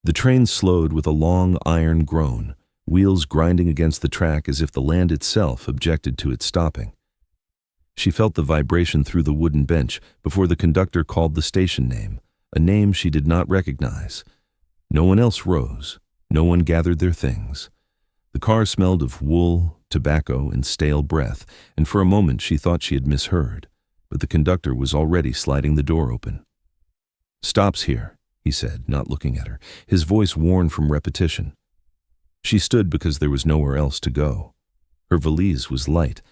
The train slowed with a long iron groan, wheels grinding against the track as if the land itself objected to its stopping. She felt the vibration through the wooden bench before the conductor called the station name, a name she did not recognize. No one else rose. No one gathered their things. The car smelled of wool, tobacco, and stale breath, and for a moment she thought she had misheard, but the conductor was already sliding the door open. "Stops here," he said, not looking at her, his voice worn from repetition. She stood because there was nowhere else to go. Her valise was light.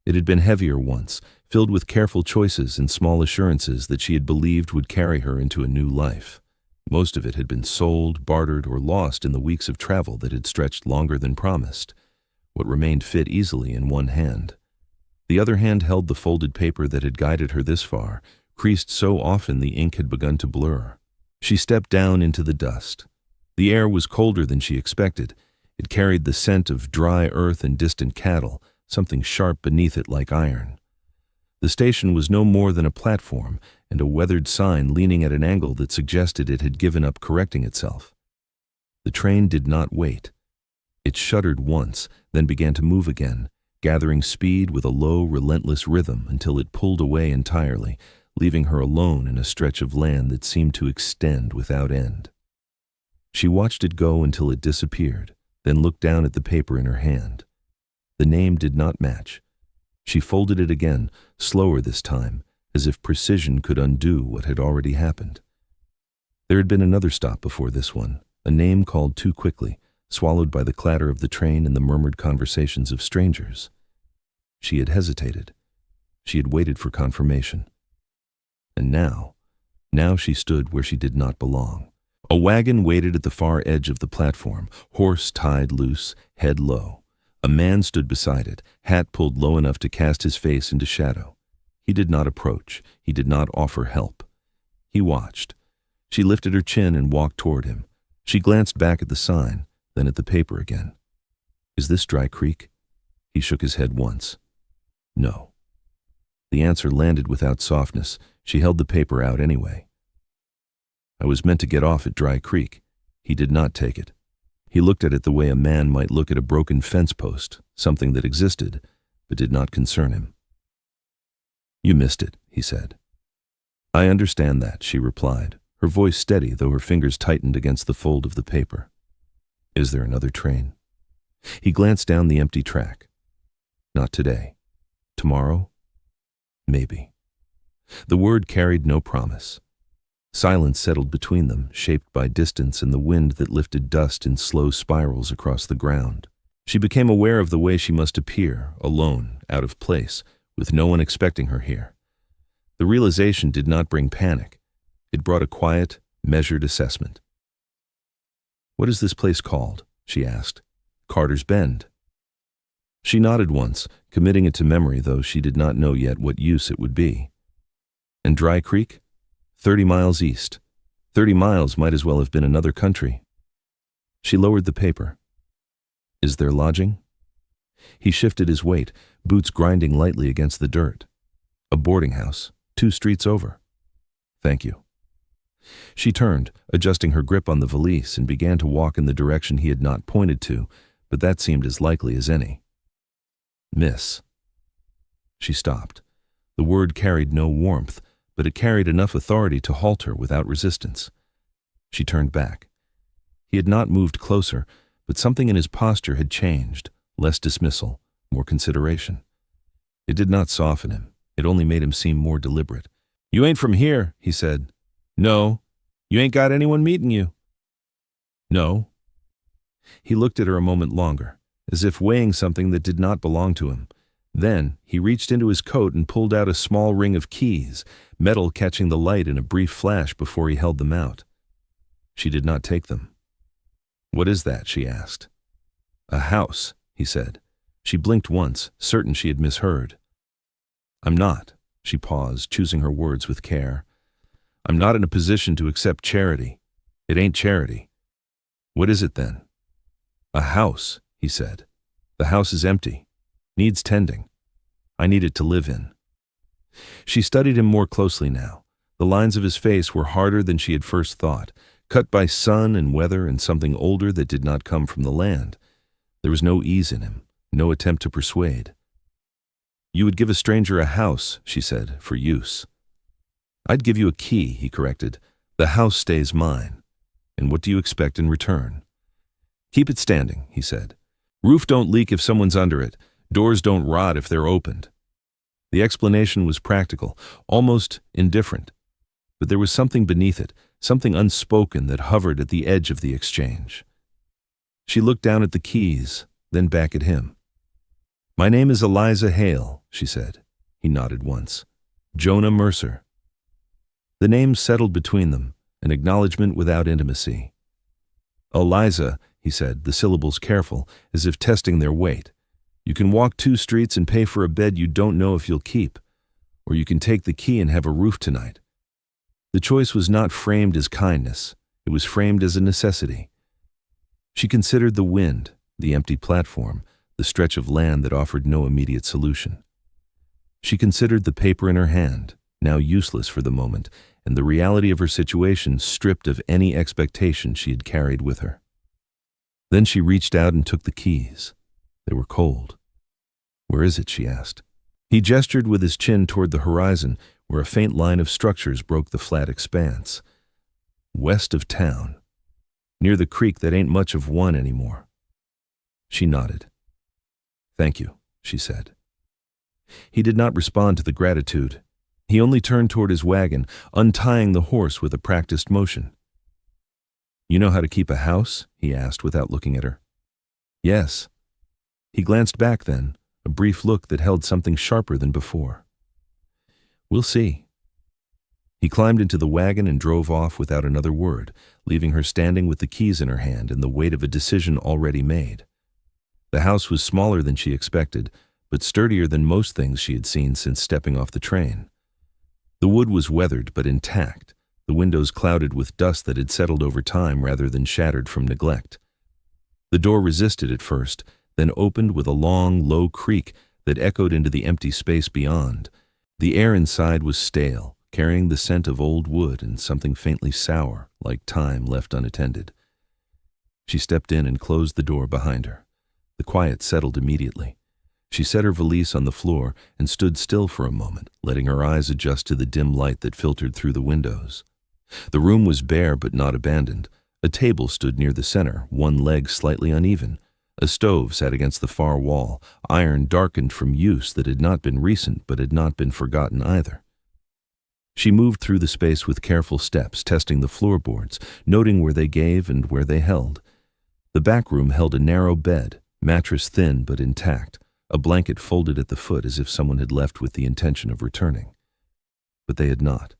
It had been heavier once, filled with careful choices and small assurances that she had believed would carry her into a new life. Most of it had been sold, bartered, or lost in the weeks of travel that had stretched longer than promised. What remained fit easily in one hand. The other hand held the folded paper that had guided her this far, creased so often the ink had begun to blur. She stepped down into the dust. The air was colder than she expected. It carried the scent of dry earth and distant cattle, something sharp beneath it like iron. The station was no more than a platform and a weathered sign leaning at an angle that suggested it had given up correcting itself. The train did not wait. It shuddered once, then began to move again, gathering speed with a low, relentless rhythm until it pulled away entirely, leaving her alone in a stretch of land that seemed to extend without end. She watched it go until it disappeared, then looked down at the paper in her hand. The name did not match. She folded it again, slower this time, as if precision could undo what had already happened. There had been another stop before this one, a name called too quickly, swallowed by the clatter of the train and the murmured conversations of strangers. She had hesitated. She had waited for confirmation. And now she stood where she did not belong. A wagon waited at the far edge of the platform, horse tied loose, head low. A man stood beside it, hat pulled low enough to cast his face into shadow. He did not approach. He did not offer help. He watched. She lifted her chin and walked toward him. She glanced back at the sign, then at the paper again. "Is this Dry Creek?" He shook his head once. "No." The answer landed without softness. She held the paper out anyway. "I was meant to get off at Dry Creek." He did not take it. He looked at it the way a man might look at a broken fence post, something that existed, but did not concern him. "You missed it," he said. "I understand that," she replied, her voice steady though her fingers tightened against the fold of the paper. "Is there another train?" He glanced down the empty track. "Not today. Tomorrow? Maybe." The word carried no promise. Silence settled between them, shaped by distance and the wind that lifted dust in slow spirals across the ground. She became aware of the way she must appear, alone, out of place, with no one expecting her here. The realization did not bring panic. It brought a quiet, measured assessment. "What is this place called?" she asked. "Carter's Bend." She nodded once, committing it to memory, though she did not know yet what use it would be. "And Dry Creek?" 30 miles east. 30 miles might as well have been another country. She lowered the paper. "Is there lodging?" He shifted his weight, boots grinding lightly against the dirt. "A boarding house, 2 streets over." "Thank you." She turned, adjusting her grip on the valise, and began to walk in the direction he had not pointed to, but that seemed as likely as any. "Miss." She stopped. The word carried no warmth, but it carried enough authority to halt her without resistance. She turned back. He had not moved closer, but something in his posture had changed, less dismissal, more consideration. It did not soften him. It only made him seem more deliberate. "You ain't from here," he said. "No. You ain't got anyone meeting you." "No." He looked at her a moment longer, as if weighing something that did not belong to him. Then he reached into his coat and pulled out a small ring of keys, metal catching the light in a brief flash before he held them out. She did not take them. "What is that?" she asked. "A house," he said. She blinked once, certain she had misheard. "I'm not." She paused, choosing her words with care. "I'm not in a position to accept charity. It ain't charity." "What is it then?" "A house," he said. "The house is empty. Needs tending. I need it to live in." She studied him more closely now. The lines of his face were harder than she had first thought, cut by sun and weather and something older that did not come from the land. There was no ease in him, no attempt to persuade. "You would give a stranger a house," she said, "for use." "I'd give you a key," he corrected. "The house stays mine. And what do you expect in return?" "Keep it standing," he said. "Roof don't leak if someone's under it. Doors don't rot if they're opened." The explanation was practical, almost indifferent. But there was something beneath it, something unspoken that hovered at the edge of the exchange. She looked down at the keys, then back at him. "My name is Eliza Hale," she said. He nodded once. "Jonah Mercer." The names settled between them, an acknowledgement without intimacy. "Eliza," he said, the syllables careful, as if testing their weight. "You can walk 2 streets and pay for a bed you don't know if you'll keep. Or you can take the key and have a roof tonight." The choice was not framed as kindness. It was framed as a necessity. She considered the wind, the empty platform, the stretch of land that offered no immediate solution. She considered the paper in her hand, now useless for the moment, and the reality of her situation stripped of any expectation she had carried with her. Then she reached out and took the keys. They were cold. "Where is it?" she asked. He gestured with his chin toward the horizon, where a faint line of structures broke the flat expanse. "West of town. Near the creek that ain't much of one anymore." She nodded. "Thank you," she said. He did not respond to the gratitude. He only turned toward his wagon, untying the horse with a practiced motion. "You know how to keep a house?" he asked without looking at her. "Yes." He glanced back then, a brief look that held something sharper than before. "We'll see." He climbed into the wagon and drove off without another word, leaving her standing with the keys in her hand and the weight of a decision already made. The house was smaller than she expected, but sturdier than most things she had seen since stepping off the train. The wood was weathered but intact, the windows clouded with dust that had settled over time rather than shattered from neglect. The door resisted at first, then opened with a long, low creak that echoed into the empty space beyond. The air inside was stale, carrying the scent of old wood and something faintly sour, like time left unattended. She stepped in and closed the door behind her. The quiet settled immediately. She set her valise on the floor and stood still for a moment, letting her eyes adjust to the dim light that filtered through the windows. The room was bare but not abandoned. A table stood near the center, one leg slightly uneven. A stove sat against the far wall, iron darkened from use that had not been recent but had not been forgotten either. She moved through the space with careful steps, testing the floorboards, noting where they gave and where they held. The back room held a narrow bed, mattress thin but intact, a blanket folded at the foot as if someone had left with the intention of returning. But they had not.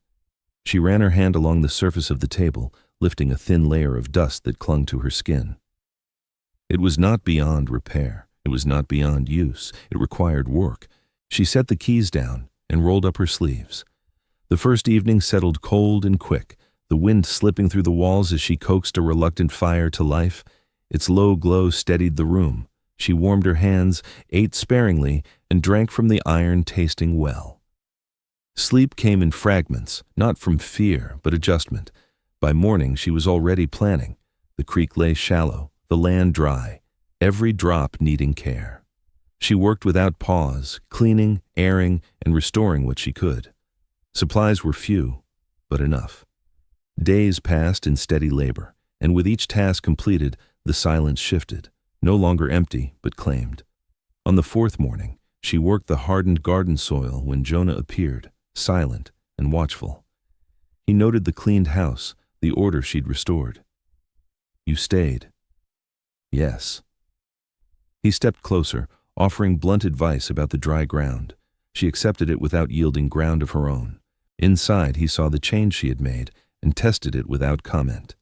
She ran her hand along the surface of the table, lifting a thin layer of dust that clung to her skin. It was not beyond repair. It was not beyond use. It required work. She set the keys down and rolled up her sleeves. The first evening settled cold and quick, the wind slipping through the walls as she coaxed a reluctant fire to life. Its low glow steadied the room. She warmed her hands, ate sparingly, and drank from the iron-tasting well. Sleep came in fragments, not from fear, but adjustment. By morning, she was already planning. The creek lay shallow, the land dry, every drop needing care. She worked without pause, cleaning, airing, and restoring what she could. Supplies were few, but enough. Days passed in steady labor, and with each task completed, the silence shifted, no longer empty, but claimed. On the 4th morning, she worked the hardened garden soil when Jonah appeared, silent and watchful. He noted the cleaned house, the order she'd restored. "You stayed." "Yes." He stepped closer, offering blunt advice about the dry ground. She accepted it without yielding ground of her own. Inside, he saw the change she had made and tested it without comment.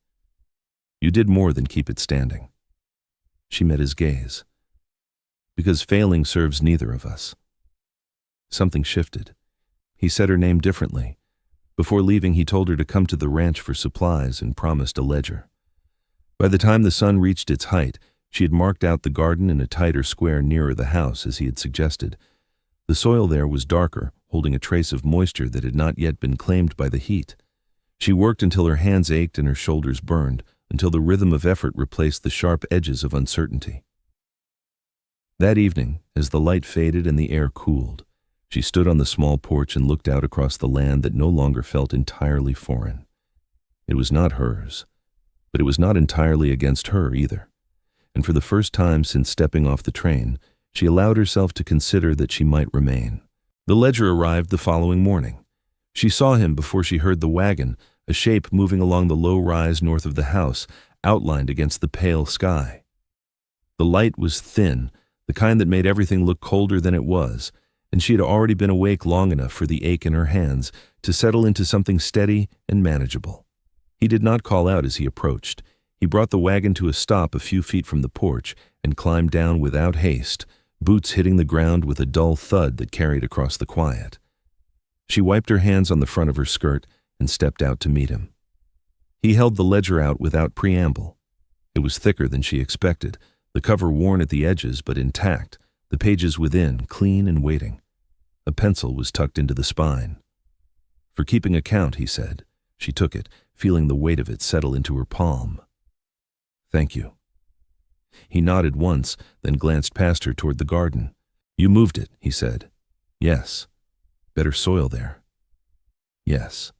"You did more than keep it standing." She met his gaze. "Because failing serves neither of us." Something shifted. He said her name differently. Before leaving, he told her to come to the ranch for supplies and promised a ledger. By the time the sun reached its height, she had marked out the garden in a tighter square nearer the house as he had suggested. The soil there was darker, holding a trace of moisture that had not yet been claimed by the heat. She worked until her hands ached and her shoulders burned, until the rhythm of effort replaced the sharp edges of uncertainty. That evening, as the light faded and the air cooled, she stood on the small porch and looked out across the land that no longer felt entirely foreign. It was not hers, but it was not entirely against her either. And for the first time since stepping off the train, she allowed herself to consider that she might remain. The ledger arrived the following morning. She saw him before she heard the wagon, a shape moving along the low rise north of the house, outlined against the pale sky. The light was thin, the kind that made everything look colder than it was, and she had already been awake long enough for the ache in her hands to settle into something steady and manageable. He did not call out as he approached. He brought the wagon to a stop a few feet from the porch and climbed down without haste, boots hitting the ground with a dull thud that carried across the quiet. She wiped her hands on the front of her skirt and stepped out to meet him. He held the ledger out without preamble. It was thicker than she expected, the cover worn at the edges but intact, the pages within clean and waiting. A pencil was tucked into the spine. "For keeping account," he said. She took it, feeling the weight of it settle into her palm. "Thank you." He nodded once, then glanced past her toward the garden. "You moved it," he said. "Yes." "Better soil there." "Yes."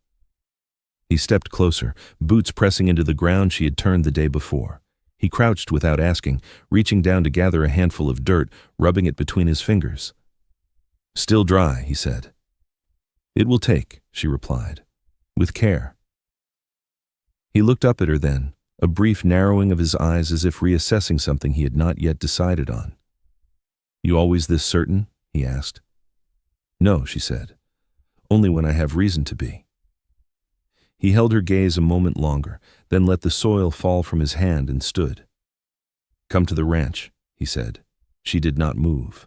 He stepped closer, boots pressing into the ground she had turned the day before. He crouched without asking, reaching down to gather a handful of dirt, rubbing it between his fingers. "Still dry," he said. "It will take," she replied. "With care." He looked up at her then, a brief narrowing of his eyes as if reassessing something he had not yet decided on. "You always this certain?" he asked. "No," she said. "Only when I have reason to be." He held her gaze a moment longer, then let the soil fall from his hand and stood. "Come to the ranch," he said. She did not move.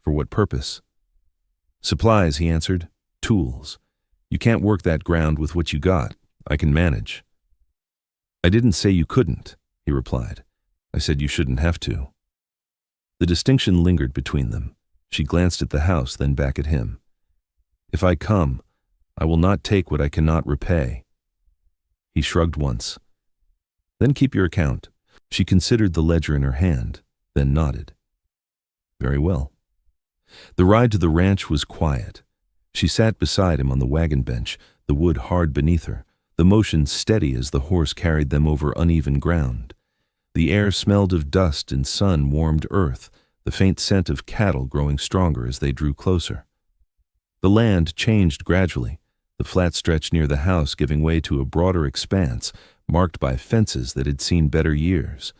"For what purpose?" "Supplies," he answered. "Tools. You can't work that ground with what you got. I can manage." "I didn't say you couldn't," he replied. "I said you shouldn't have to." The distinction lingered between them. She glanced at the house, then back at him. "If I come, I will not take what I cannot repay." He shrugged once. "Then keep your account." She considered the ledger in her hand, then nodded. "Very well." The ride to the ranch was quiet. She sat beside him on the wagon bench, the wood hard beneath her, the motion steady as the horse carried them over uneven ground. The air smelled of dust and sun-warmed earth, the faint scent of cattle growing stronger as they drew closer. The land changed gradually, the flat stretch near the house giving way to a broader expanse, marked by fences that had seen better years.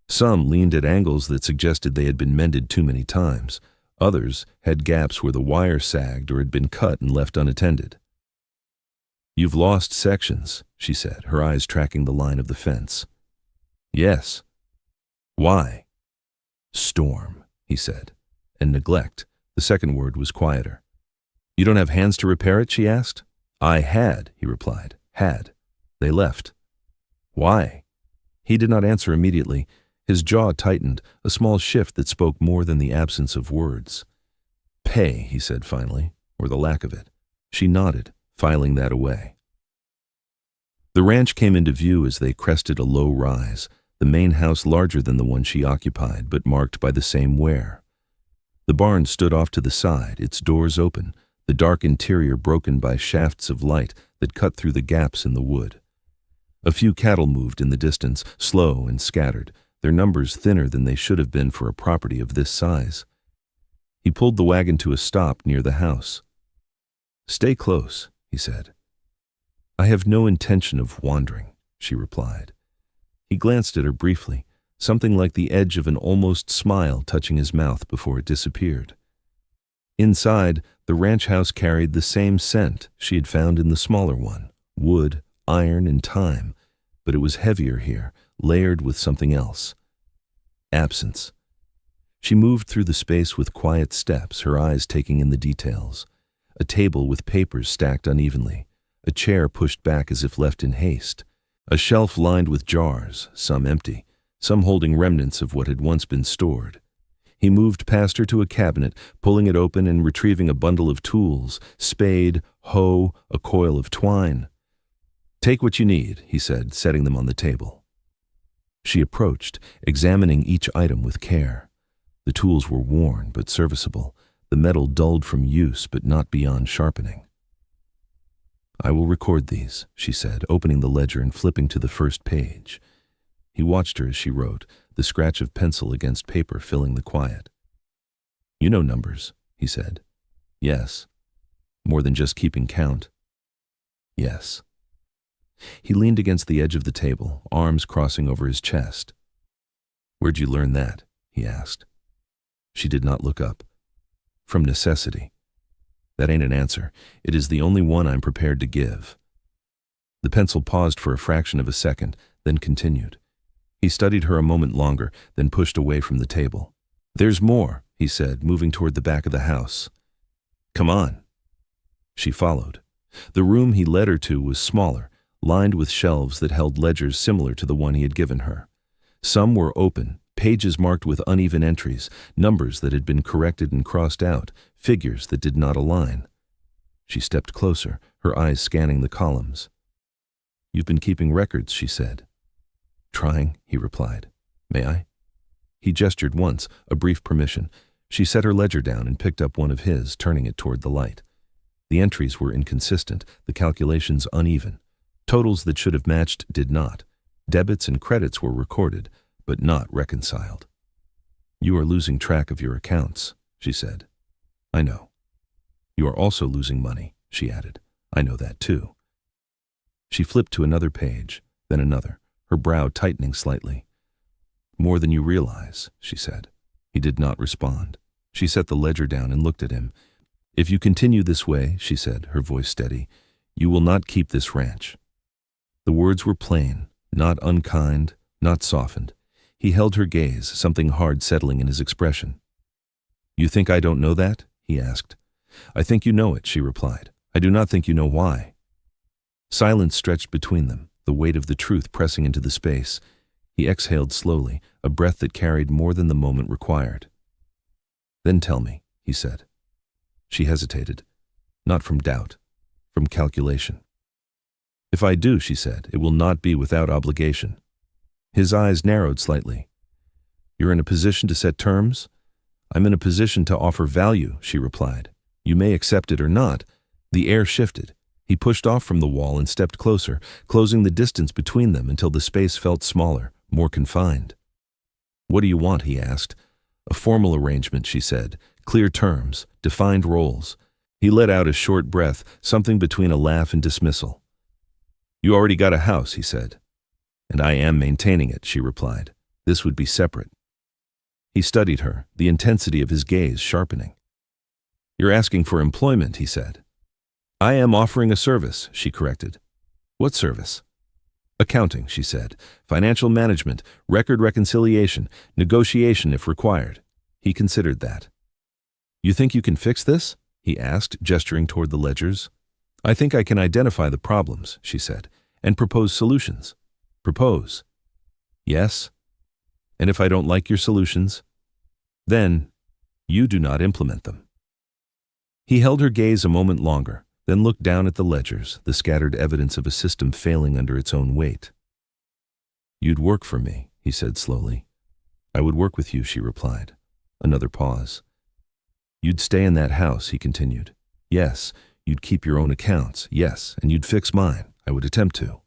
Some leaned at angles that suggested they had been mended too many times. Others had gaps where the wire sagged or had been cut and left unattended. "You've lost sections," she said, her eyes tracking the line of the fence. "Yes." "Why?" "Storm," he said, and neglect. The second word was quieter. "You don't have hands to repair it?" she asked. "I had," he replied. "Had. They left." "Why?" He did not answer immediately. His jaw tightened, a small shift that spoke more than the absence of words. "Pay," he said finally, or the lack of it. She nodded, filing that away. The ranch came into view as they crested a low rise, the main house larger than the one she occupied, but marked by the same wear. The barn stood off to the side, its doors open, the dark interior broken by shafts of light that cut through the gaps in the wood. A few cattle moved in the distance, slow and scattered, their numbers thinner than they should have been for a property of this size. He pulled the wagon to a stop near the house. "Stay close," he said. "I have no intention of wandering," she replied. He glanced at her briefly, something like the edge of an almost smile touching his mouth before it disappeared. Inside, the ranch house carried the same scent she had found in the smaller one, wood, iron, and thyme, but it was heavier here, layered with something else. Absence. She moved through the space with quiet steps, her eyes taking in the details. A table with papers stacked unevenly, a chair pushed back as if left in haste, a shelf lined with jars, some empty, some holding remnants of what had once been stored. He moved past her to a cabinet, pulling it open and retrieving a bundle of tools, spade, hoe, a coil of twine. Take what you need, he said, setting them on the table. She approached, examining each item with care. The tools were worn but serviceable, the metal dulled from use but not beyond sharpening. I will record these, she said, opening the ledger and flipping to the first page. He watched her as she wrote, the scratch of pencil against paper filling the quiet. You know numbers, he said. Yes. More than just keeping count. Yes. He leaned against the edge of the table, arms crossing over his chest. Where'd you learn that? He asked. She did not look up. From necessity. That ain't an answer. It is the only one I'm prepared to give. The pencil paused for a fraction of a second, then continued. He studied her a moment longer, then pushed away from the table. There's more, he said, moving toward the back of the house. Come on. She followed. The room he led her to was smaller, lined with shelves that held ledgers similar to the one he had given her. Some were open, pages marked with uneven entries, numbers that had been corrected and crossed out, figures that did not align. She stepped closer, her eyes scanning the columns. You've been keeping records, she said. Trying, he replied. May I? He gestured once, a brief permission. She set her ledger down and picked up one of his, turning it toward the light. The entries were inconsistent, the calculations uneven. Totals that should have matched did not. Debits and credits were recorded, but not reconciled. You are losing track of your accounts, she said. I know. You are also losing money, she added. I know that too. She flipped to another page, then another, her brow tightening slightly. More than you realize, she said. He did not respond. She set the ledger down and looked at him. If you continue this way, she said, her voice steady, you will not keep this ranch. The words were plain, not unkind, not softened. He held her gaze, something hard settling in his expression. You think I don't know that? He asked. I think you know it, she replied. I do not think you know why. Silence stretched between them, the weight of the truth pressing into the space. He exhaled slowly, a breath that carried more than the moment required. Then tell me, he said. She hesitated, not from doubt, from calculation. If I do, she said, it will not be without obligation. His eyes narrowed slightly. You're in a position to set terms? I'm in a position to offer value, she replied. You may accept it or not. The air shifted. He pushed off from the wall and stepped closer, closing the distance between them until the space felt smaller, more confined. What do you want, he asked. A formal arrangement, she said. Clear terms, defined roles. He let out a short breath, something between a laugh and dismissal. You already got a house, he said. And I am maintaining it, she replied. This would be separate. He studied her, the intensity of his gaze sharpening. You're asking for employment, he said. I am offering a service, she corrected. What service? Accounting, she said. Financial management, record reconciliation, negotiation if required. He considered that. You think you can fix this? He asked, gesturing toward the ledgers. I think I can identify the problems, she said, and propose solutions. Propose. Yes. And if I don't like your solutions, then you do not implement them. He held her gaze a moment longer, then looked down at the ledgers, the scattered evidence of a system failing under its own weight. You'd work for me, he said slowly. I would work with you, she replied. Another pause. You'd stay in that house, he continued. Yes, you'd keep your own accounts, yes, and you'd fix mine. I would attempt to.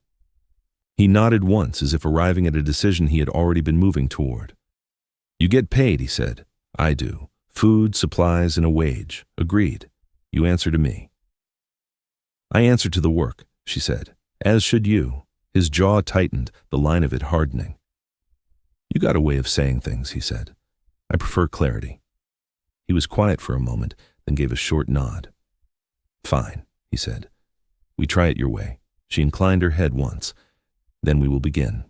He nodded once as if arriving at a decision he had already been moving toward. You get paid, he said. I do. Food, supplies, and a wage. Agreed. You answer to me. I answer to the work, she said. As should you. His jaw tightened, the line of it hardening. You got a way of saying things, he said. I prefer clarity. He was quiet for a moment, then gave a short nod. Fine, he said. We try it your way. She inclined her head once. Then we will begin.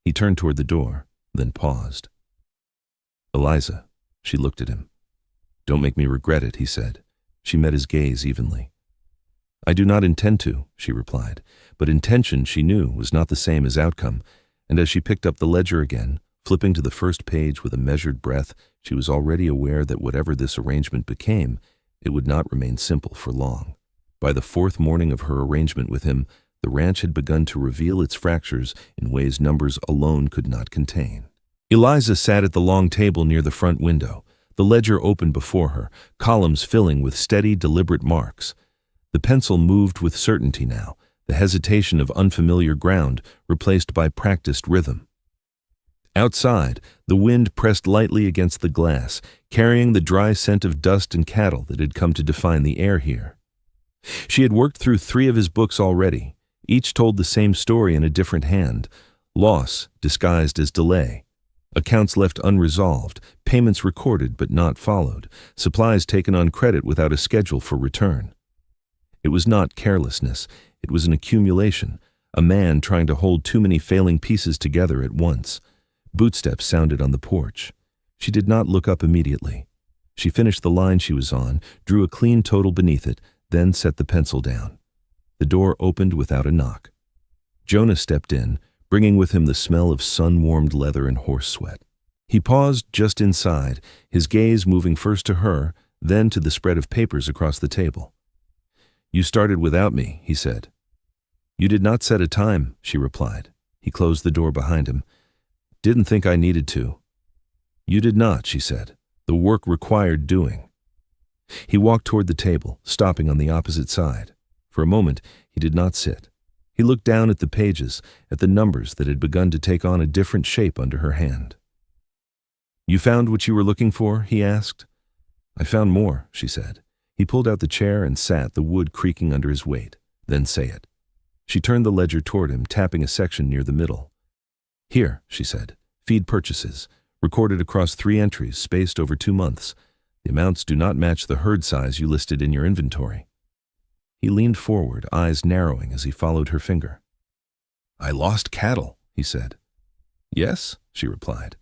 He turned toward the door, then paused. Eliza, she looked at him. Don't make me regret it, he said. She met his gaze evenly. I do not intend to, she replied, but intention, she knew, was not the same as outcome, and as she picked up the ledger again, flipping to the first page with a measured breath, she was already aware that whatever this arrangement became, it would not remain simple for long. By the fourth morning of her arrangement with him, The ranch had begun to reveal its fractures in ways numbers alone could not contain. Eliza sat at the long table near the front window, the ledger open before her, columns filling with steady, deliberate marks. The pencil moved with certainty now, the hesitation of unfamiliar ground replaced by practiced rhythm. Outside, the wind pressed lightly against the glass, carrying the dry scent of dust and cattle that had come to define the air here. She had worked through 3 of his books already. Each told the same story in a different hand: loss disguised as delay, accounts left unresolved, payments recorded but not followed, supplies taken on credit without a schedule for return. It was not carelessness, it was an accumulation, a man trying to hold too many failing pieces together at once. Bootsteps sounded on the porch. She did not look up immediately. She finished the line she was on, drew a clean total beneath it, then set the pencil down. The door opened without a knock. Jonah stepped in, bringing with him the smell of sun-warmed leather and horse sweat. He paused just inside, his gaze moving first to her, then to the spread of papers across the table. "You started without me," he said. "You did not set a time," she replied. He closed the door behind him. "Didn't think I needed to." "You did not," she said. "The work required doing." He walked toward the table, stopping on the opposite side. For a moment, he did not sit. He looked down at the pages, at the numbers that had begun to take on a different shape under her hand. "You found what you were looking for?" he asked. "I found more," she said. He pulled out the chair and sat, the wood creaking under his weight. "Then say it." She turned the ledger toward him, tapping a section near the middle. "Here," she said. "Feed purchases, recorded across 3 entries, spaced over 2 months. The amounts do not match the herd size you listed in your inventory." He leaned forward, eyes narrowing as he followed her finger. "I lost cattle," he said. "Yes," she replied,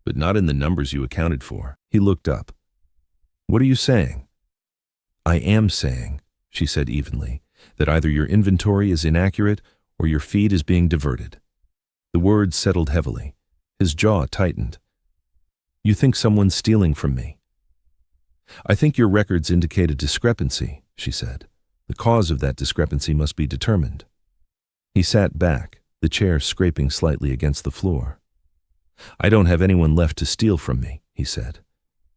"but not in the numbers you accounted for." He looked up. "What are you saying?" "I am saying," she said evenly, "that either your inventory is inaccurate or your feed is being diverted." The words settled heavily. His jaw tightened. "You think someone's stealing from me?" "I think your records indicate a discrepancy," she said. "The cause of that discrepancy must be determined." He sat back, the chair scraping slightly against the floor. "I don't have anyone left to steal from me," he said.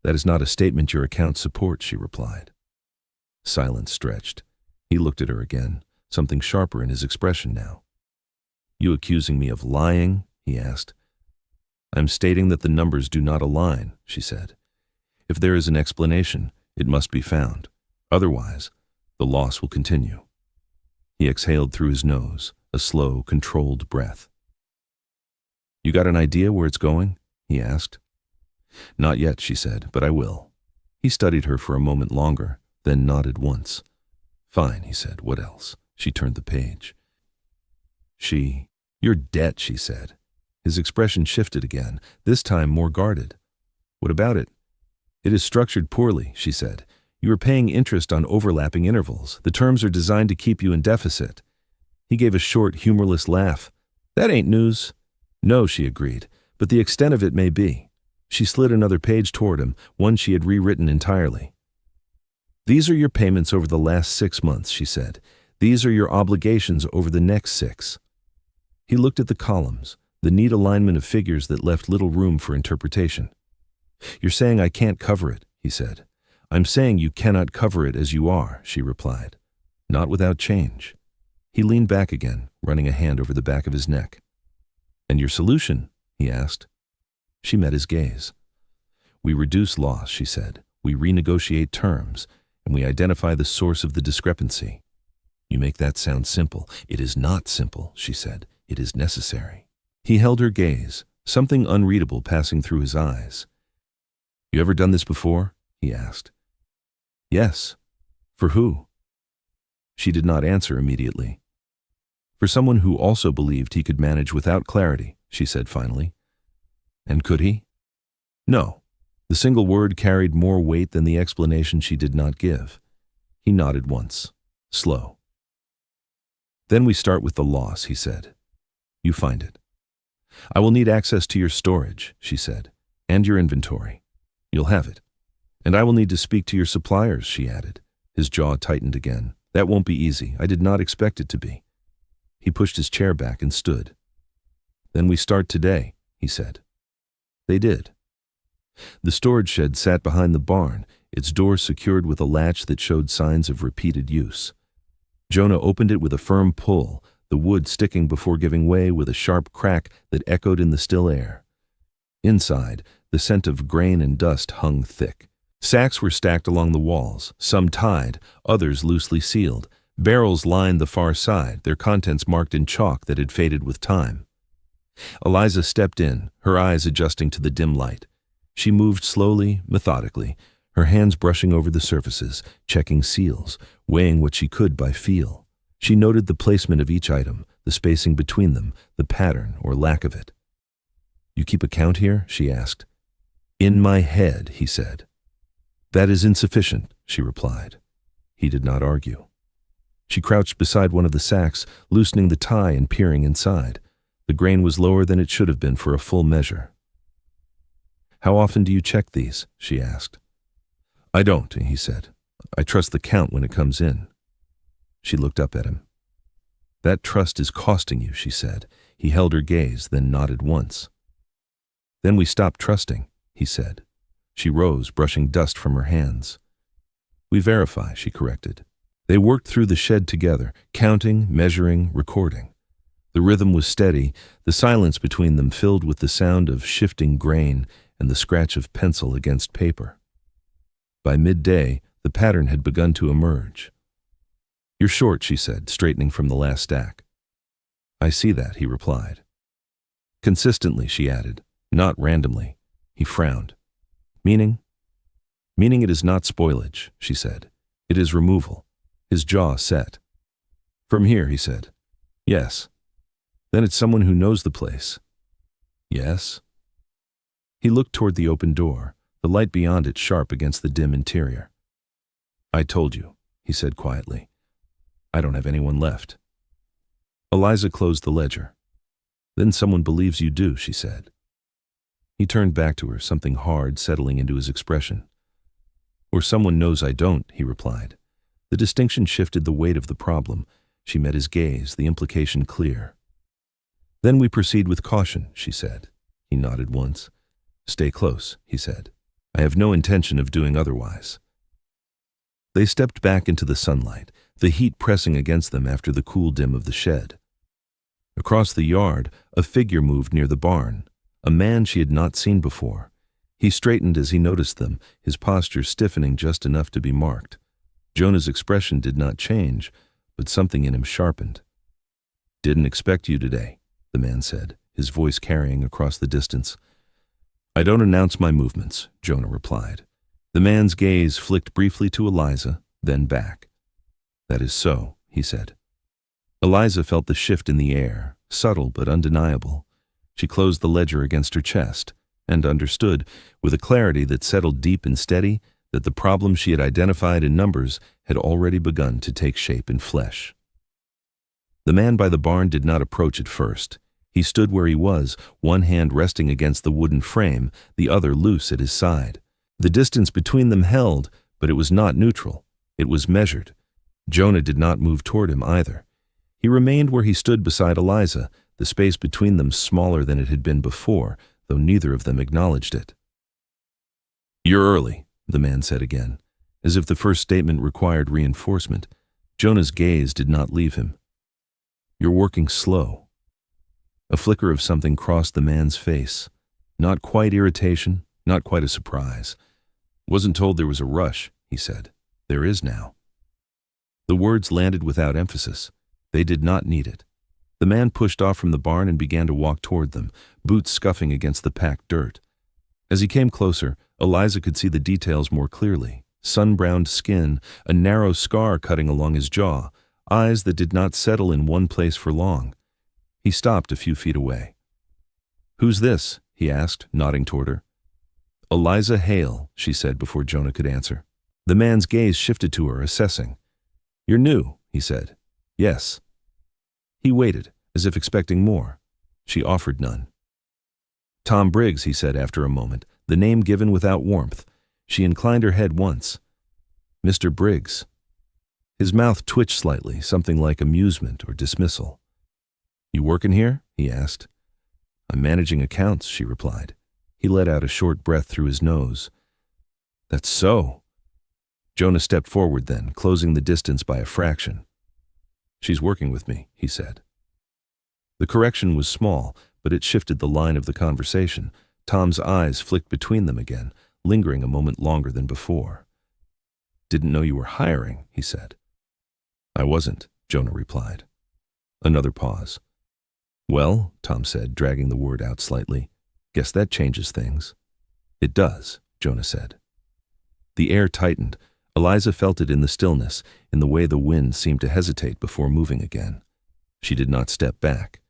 "That is not a statement your account supports," she replied. Silence stretched. He looked at her again, something sharper in his expression now. "You accusing me of lying?" he asked. "I'm stating that the numbers do not align," she said. "If there is an explanation, it must be found. Otherwise, the loss will continue." He exhaled through his nose, a slow, controlled breath. "You got an idea where it's going?" he asked. "Not yet," she said, "but I will." He studied her for a moment longer, then nodded once. "Fine," he said. "What else?" She turned the page. "Your debt," she said. His expression shifted again, this time more guarded. "What about it?" "It is structured poorly," she said. "You are paying interest on overlapping intervals. The terms are designed to keep you in deficit." He gave a short, humorless laugh. "That ain't news." "No," she agreed, "but the extent of it may be." She slid another page toward him, one she had rewritten entirely. "These are your payments over the last 6 months," she said. "These are your obligations over the next 6. He looked at the columns, the neat alignment of figures that left little room for interpretation. "You're saying I can't cover it," he said. "I'm saying you cannot cover it as you are," she replied. "Not without change." He leaned back again, running a hand over the back of his neck. "And your solution?" he asked. She met his gaze. "We reduce loss," she said. "We renegotiate terms, and we identify the source of the discrepancy." "You make that sound simple." "It is not simple," she said. "It is necessary." He held her gaze, something unreadable passing through his eyes. "You ever done this before?" he asked. "Yes." "For who?" She did not answer immediately. "For someone who also believed he could manage without clarity," she said finally. "And could he?" "No." The single word carried more weight than the explanation she did not give. He nodded once, slow. "Then we start with the loss," he said. "You find it." "I will need access to your storage," she said, "and your inventory. You'll have it. And I will need to speak to your suppliers," she added. His jaw tightened again. "That won't be easy. I did not expect it to be." He pushed his chair back and stood. "Then we start today," he said. They did. The storage shed sat behind the barn, its door secured with a latch that showed signs of repeated use. Jonah opened it with a firm pull, the wood sticking before giving way with a sharp crack that echoed in the still air. Inside, the scent of grain and dust hung thick. Sacks were stacked along the walls, some tied, others loosely sealed. Barrels lined the far side, their contents marked in chalk that had faded with time. Eliza stepped in, her eyes adjusting to the dim light. She moved slowly, methodically, her hands brushing over the surfaces, checking seals, weighing what she could by feel. She noted the placement of each item, the spacing between them, the pattern or lack of it. "You keep a count here?" she asked. "In my head," he said. "That is insufficient," she replied. He did not argue. She crouched beside one of the sacks, loosening the tie and peering inside. The grain was lower than it should have been for a full measure. "How often do you check these?" she asked. "I don't," he said. "I trust the count when it comes in." She looked up at him. "That trust is costing you," she said. He held her gaze, then nodded once. "Then we stopped trusting," he said. She rose, brushing dust from her hands. "We verify," she corrected. They worked through the shed together, counting, measuring, recording. The rhythm was steady, the silence between them filled with the sound of shifting grain and the scratch of pencil against paper. By midday, the pattern had begun to emerge. "You're short," she said, straightening from the last stack. "I see that," he replied. "Consistently," she added, "not randomly." He frowned. "Meaning?" "Meaning it is not spoilage," she said. "It is removal." His jaw set. "From here," he said. "Yes." "Then it's someone who knows the place." "Yes." He looked toward the open door, the light beyond it sharp against the dim interior. "I told you," he said quietly. "I don't have anyone left." Eliza closed the ledger. "Then someone believes you do," she said. He turned back to her, something hard settling into his expression. "Or someone knows I don't," he replied. The distinction shifted the weight of the problem. She met his gaze, the implication clear. "Then we proceed with caution," she said. He nodded once. "Stay close," he said. "I have no intention of doing otherwise." They stepped back into the sunlight, the heat pressing against them after the cool dim of the shed. Across the yard, a figure moved near the barn, a man she had not seen before. He straightened as he noticed them, his posture stiffening just enough to be marked. Jonah's expression did not change, but something in him sharpened. "Didn't expect you today," the man said, his voice carrying across the distance. "I don't announce my movements," Jonah replied. The man's gaze flicked briefly to Eliza, then back. "That is so," he said. Eliza felt the shift in the air, subtle but undeniable. She closed the ledger against her chest and understood, with a clarity that settled deep and steady, that the problem she had identified in numbers had already begun to take shape in flesh. The man by the barn did not approach at first. He stood where he was, one hand resting against the wooden frame, the other loose at his side. The distance between them held, but it was not neutral. It was measured. Jonah did not move toward him either. He remained where he stood beside Eliza, the space between them smaller than it had been before, though neither of them acknowledged it. "You're early," the man said again, as if the first statement required reinforcement. Jonah's gaze did not leave him. "You're working slow." A flicker of something crossed the man's face. Not quite irritation, not quite a surprise. "Wasn't told there was a rush," he said. "There is now." The words landed without emphasis. They did not need it. The man pushed off from the barn and began to walk toward them, boots scuffing against the packed dirt. As he came closer, Eliza could see the details more clearly. Sun-browned skin, a narrow scar cutting along his jaw, eyes that did not settle in one place for long. He stopped a few feet away. "Who's this?" he asked, nodding toward her. "Eliza Hale," she said before Jonah could answer. The man's gaze shifted to her, assessing. "You're new," he said. "Yes." He waited, as if expecting more. She offered none. "Tom Briggs," he said after a moment, the name given without warmth. She inclined her head once. "Mr. Briggs." His mouth twitched slightly, something like amusement or dismissal. You working here? He asked. I'm managing accounts, she replied. He let out a short breath through his nose. That's so. Jonah stepped forward then, closing the distance by a fraction. She's working with me, he said. The correction was small, but it shifted the line of the conversation. Tom's eyes flicked between them again, lingering a moment longer than before. Didn't know you were hiring, he said. I wasn't, Jonah replied. Another pause. Well, Tom said, dragging the word out slightly, guess that changes things. It does, Jonah said. The air tightened. Eliza felt it in the stillness, in the way the wind seemed to hesitate before moving again. She did not step back.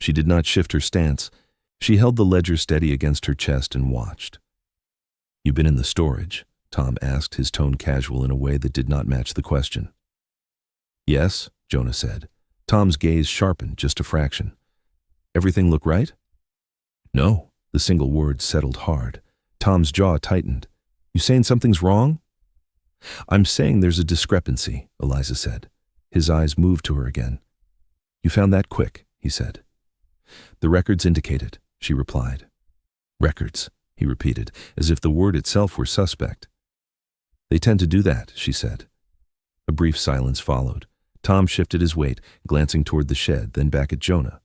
She did not shift her stance. She held the ledger steady against her chest and watched. You been in the storage? Tom asked, his tone casual in a way that did not match the question. Yes, Jonah said. Tom's gaze sharpened just a fraction. Everything look right? No, the single word settled hard. Tom's jaw tightened. You saying something's wrong? I'm saying there's a discrepancy, Eliza said. His eyes moved to her again. You found that quick, he said. The records indicate it, she replied. Records, he repeated, as if the word itself were suspect. They tend to do that, she said. A brief silence followed. Tom shifted his weight, glancing toward the shed, then back at Jonah.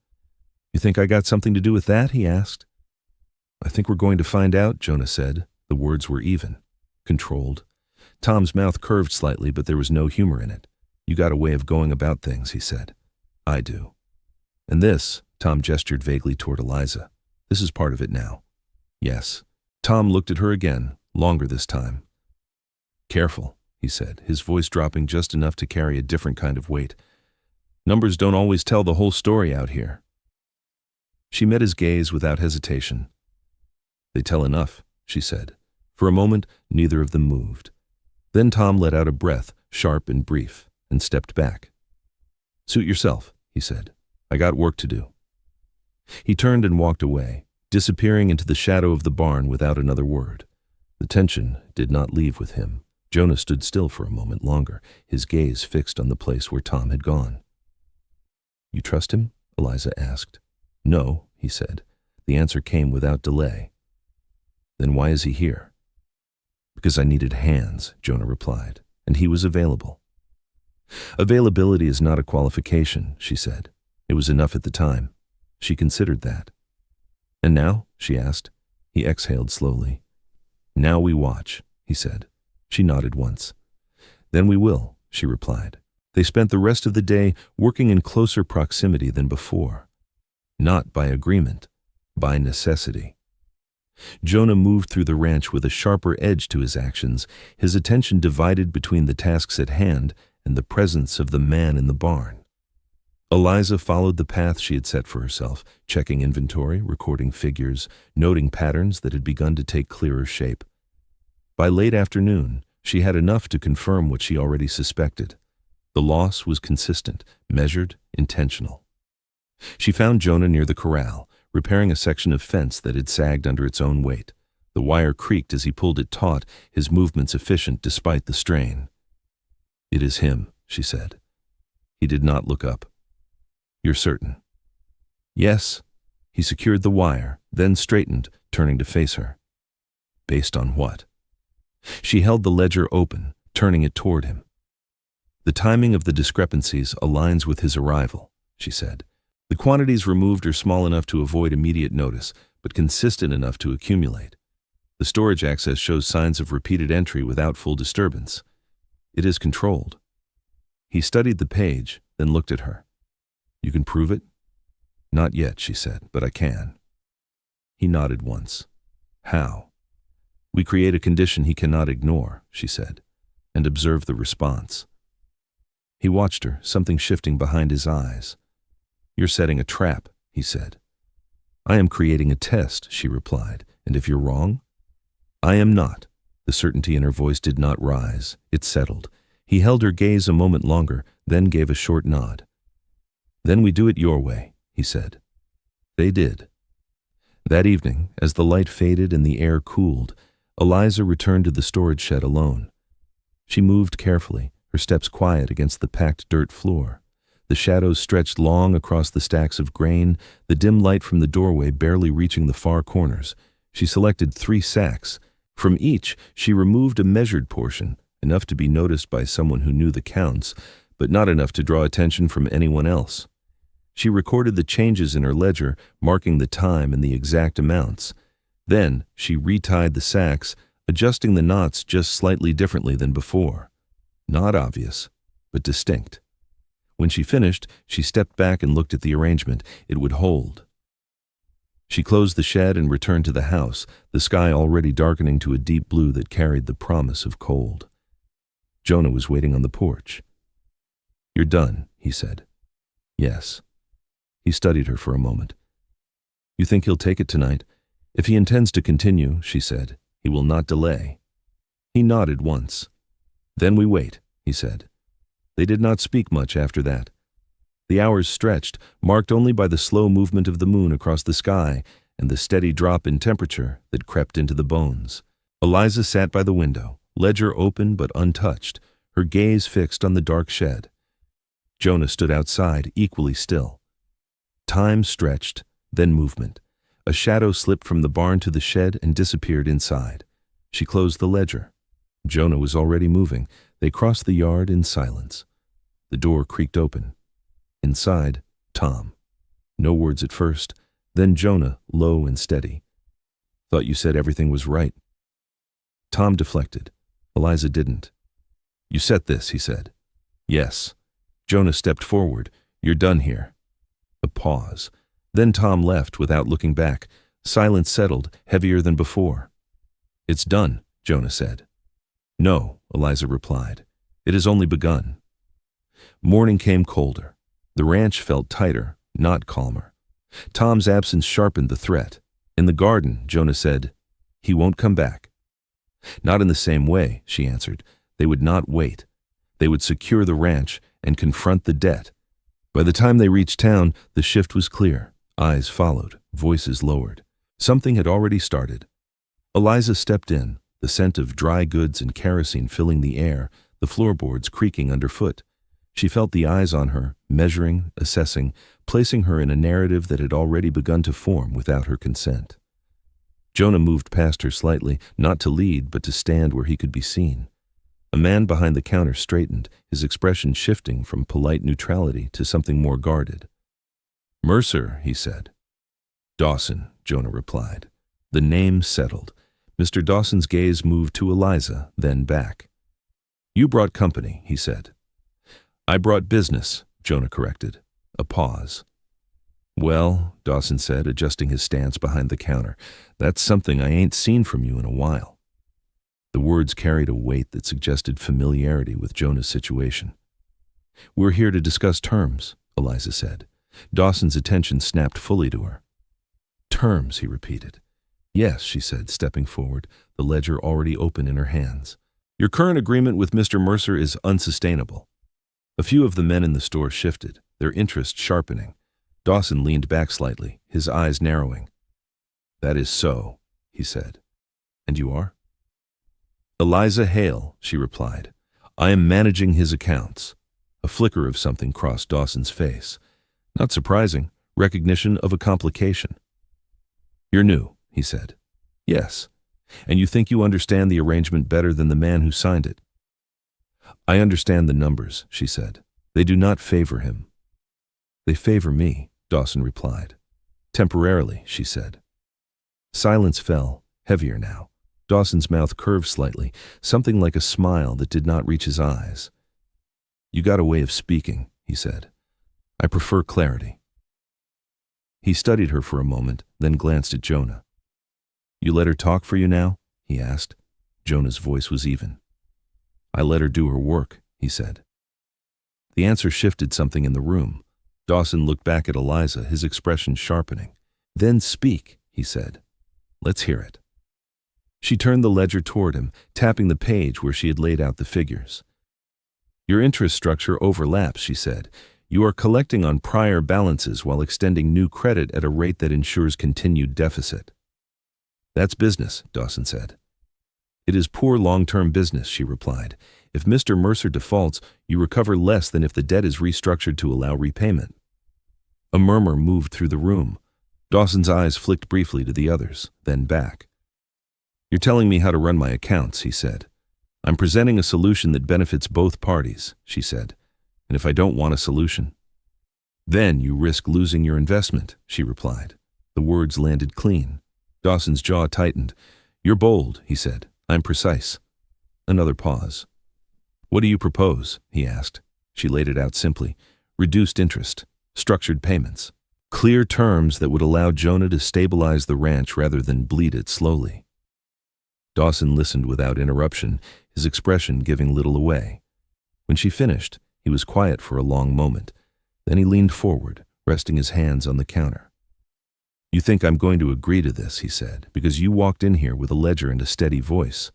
You think I got something to do with that? He asked. I think we're going to find out, Jonah said. The words were even, controlled. Tom's mouth curved slightly, but there was no humor in it. You got a way of going about things, he said. I do. And this, Tom gestured vaguely toward Eliza. This is part of it now. Yes. Tom looked at her again, longer this time. Careful, he said, his voice dropping just enough to carry a different kind of weight. Numbers don't always tell the whole story out here. She met his gaze without hesitation. They tell enough, she said. For a moment, neither of them moved. Then Tom let out a breath, sharp and brief, and stepped back. Suit yourself, he said. I got work to do. He turned and walked away, disappearing into the shadow of the barn without another word. The tension did not leave with him. Jonah stood still for a moment longer, his gaze fixed on the place where Tom had gone. You trust him? Eliza asked. No, he said. The answer came without delay. Then why is he here? Because I needed hands, Jonah replied, and he was available. Availability is not a qualification, she said. It was enough at the time. She considered that. And now? She asked. He exhaled slowly. Now we watch, he said. She nodded once. Then we will, she replied. They spent the rest of the day working in closer proximity than before. Not by agreement, by necessity. Jonah moved through the ranch with a sharper edge to his actions, his attention divided between the tasks at hand and the presence of the man in the barn. Eliza followed the path she had set for herself, checking inventory, recording figures, noting patterns that had begun to take clearer shape. By late afternoon, she had enough to confirm what she already suspected. The loss was consistent, measured, intentional. She found Jonah near the corral, repairing a section of fence that had sagged under its own weight. The wire creaked as he pulled it taut, his movements efficient despite the strain. It is him, she said. He did not look up. You're certain? Yes. He secured the wire, then straightened, turning to face her. Based on what? She held the ledger open, turning it toward him. The timing of the discrepancies aligns with his arrival, she said. The quantities removed are small enough to avoid immediate notice, but consistent enough to accumulate. The storage access shows signs of repeated entry without full disturbance. It is controlled. He studied the page, then looked at her. You can prove it? Not yet, she said, but I can. He nodded once. How? We create a condition he cannot ignore, she said, and observe the response. He watched her, something shifting behind his eyes. You're setting a trap, he said. I am creating a test, she replied, and if you're wrong? I am not. The certainty in her voice did not rise. It settled. He held her gaze a moment longer, then gave a short nod. Then we do it your way, he said. They did. That evening, as the light faded and the air cooled, Eliza returned to the storage shed alone. She moved carefully, her steps quiet against the packed dirt floor. The shadows stretched long across the stacks of grain, the dim light from the doorway barely reaching the far corners. She selected 3 sacks. From each, she removed a measured portion, enough to be noticed by someone who knew the counts, but not enough to draw attention from anyone else. She recorded the changes in her ledger, marking the time and the exact amounts. Then, she retied the sacks, adjusting the knots just slightly differently than before. Not obvious, but distinct. When she finished, she stepped back and looked at the arrangement. It would hold. She closed the shed and returned to the house, the sky already darkening to a deep blue that carried the promise of cold. Jonah was waiting on the porch. "You're done," he said. "Yes." He studied her for a moment. "You think he'll take it tonight?" "If he intends to continue," she said, "he will not delay." He nodded once. "Then we wait," he said. They did not speak much after that. The hours stretched, marked only by the slow movement of the moon across the sky and the steady drop in temperature that crept into the bones. Eliza sat by the window, ledger open but untouched, her gaze fixed on the dark shed. Jonah stood outside, equally still. Time stretched, then movement. A shadow slipped from the barn to the shed and disappeared inside. She closed the ledger. Jonah was already moving. They crossed the yard in silence. The door creaked open. Inside, Tom. No words at first, then Jonah, low and steady. "Thought you said everything was right." Tom deflected. Eliza didn't. "You set this," he said. "Yes." Jonah stepped forward. "You're done here." A pause. Then Tom left without looking back. Silence settled, heavier than before. "It's done," Jonah said. "No," Eliza replied. "It has only begun." Morning came colder. The ranch felt tighter, not calmer. Tom's absence sharpened the threat. In the garden, Jonah said, "He won't come back." "Not in the same way," she answered. They would not wait. They would secure the ranch and confront the debt. By the time they reached town, the shift was clear. Eyes followed, voices lowered. Something had already started. Eliza stepped in, the scent of dry goods and kerosene filling the air, the floorboards creaking underfoot. She felt the eyes on her, measuring, assessing, placing her in a narrative that had already begun to form without her consent. Jonah moved past her slightly, not to lead, but to stand where he could be seen. A man behind the counter straightened, his expression shifting from polite neutrality to something more guarded. "Mercer," he said. "Dawson," Jonah replied. The name settled. Mr. Dawson's gaze moved to Eliza, then back. "You brought company," he said. "I brought business," Jonah corrected. A pause. "Well," Dawson said, adjusting his stance behind the counter, "that's something I ain't seen from you in a while." The words carried a weight that suggested familiarity with Jonah's situation. "We're here to discuss terms," Eliza said. Dawson's attention snapped fully to her. "Terms," he repeated. "Yes," she said, stepping forward, the ledger already open in her hands. "Your current agreement with Mr. Mercer is unsustainable." A few of the men in the store shifted, their interest sharpening. Dawson leaned back slightly, his eyes narrowing. "That is so," he said. "And you are?" "Eliza Hale," she replied. "I am managing his accounts." A flicker of something crossed Dawson's face. Not surprising, recognition of a complication. "You're new," he said. "Yes. And you think you understand the arrangement better than the man who signed it?" "I understand the numbers," she said. "They do not favor him." "They favor me," Dawson replied. "Temporarily," she said. Silence fell, heavier now. Dawson's mouth curved slightly, something like a smile that did not reach his eyes. "You got a way of speaking," he said. "I prefer clarity." He studied her for a moment, then glanced at Jonah. "You let her talk for you now?" he asked. Jonah's voice was even. "I let her do her work," he said. The answer shifted something in the room. Dawson looked back at Eliza, his expression sharpening. "Then speak," he said. "Let's hear it." She turned the ledger toward him, tapping the page where she had laid out the figures. "Your interest structure overlaps," she said. "You are collecting on prior balances while extending new credit at a rate that ensures continued deficit." "That's business," Dawson said. It is poor long-term business, she replied. If Mr. Mercer defaults, you recover less than if the debt is restructured to allow repayment. A murmur moved through the room. Dawson's eyes flicked briefly to the others, then back. You're telling me how to run my accounts, he said. I'm presenting a solution that benefits both parties, she said. And if I don't want a solution? Then you risk losing your investment, she replied. The words landed clean. Dawson's jaw tightened. You're bold, he said. I'm precise. Another pause. What do you propose? He asked. She laid it out simply. Reduced interest, structured payments, clear terms that would allow Jonah to stabilize the ranch rather than bleed it slowly. Dawson listened without interruption, his expression giving little away. When she finished, he was quiet for a long moment. Then he leaned forward, resting his hands on the counter. You think I'm going to agree to this, he said, because you walked in here with a ledger and a steady voice.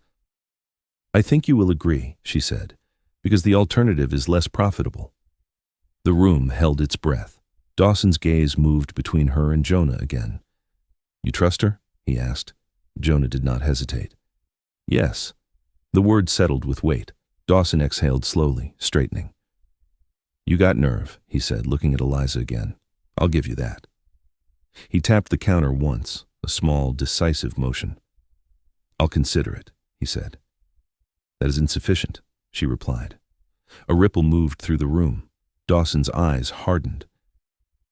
I think you will agree, she said, because the alternative is less profitable. The room held its breath. Dawson's gaze moved between her and Jonah again. You trust her? He asked. Jonah did not hesitate. Yes. The word settled with weight. Dawson exhaled slowly, straightening. You got nerve, he said, looking at Eliza again. I'll give you that. He tapped the counter once, a small, decisive motion. I'll consider it, he said. That is insufficient, she replied. A ripple moved through the room. Dawson's eyes hardened.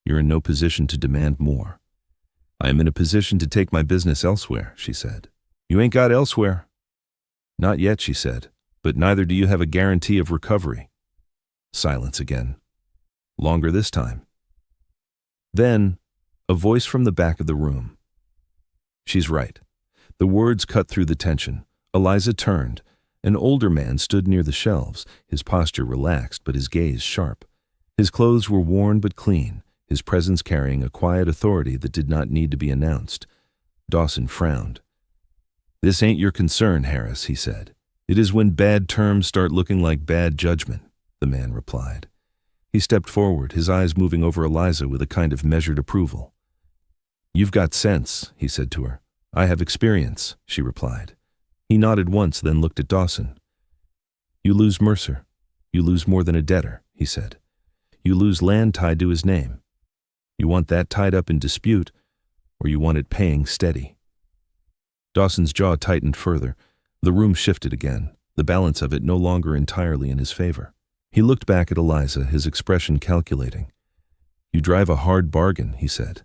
You're in no position to demand more. I am in a position to take my business elsewhere, she said. You ain't got elsewhere. Not yet, she said, but neither do you have a guarantee of recovery. Silence again. Longer this time. Then, a voice from the back of the room. She's right. The words cut through the tension. Eliza turned. An older man stood near the shelves, his posture relaxed but his gaze sharp. His clothes were worn but clean, his presence carrying a quiet authority that did not need to be announced. Dawson frowned. This ain't your concern, Harris, he said. It is when bad terms start looking like bad judgment, the man replied. He stepped forward, his eyes moving over Eliza with a kind of measured approval. You've got sense, he said to her. I have experience, she replied. He nodded once, then looked at Dawson. You lose Mercer. You lose more than a debtor, he said. You lose land tied to his name. You want that tied up in dispute, or you want it paying steady. Dawson's jaw tightened further. The room shifted again, the balance of it no longer entirely in his favor. He looked back at Eliza, his expression calculating. You drive a hard bargain, he said.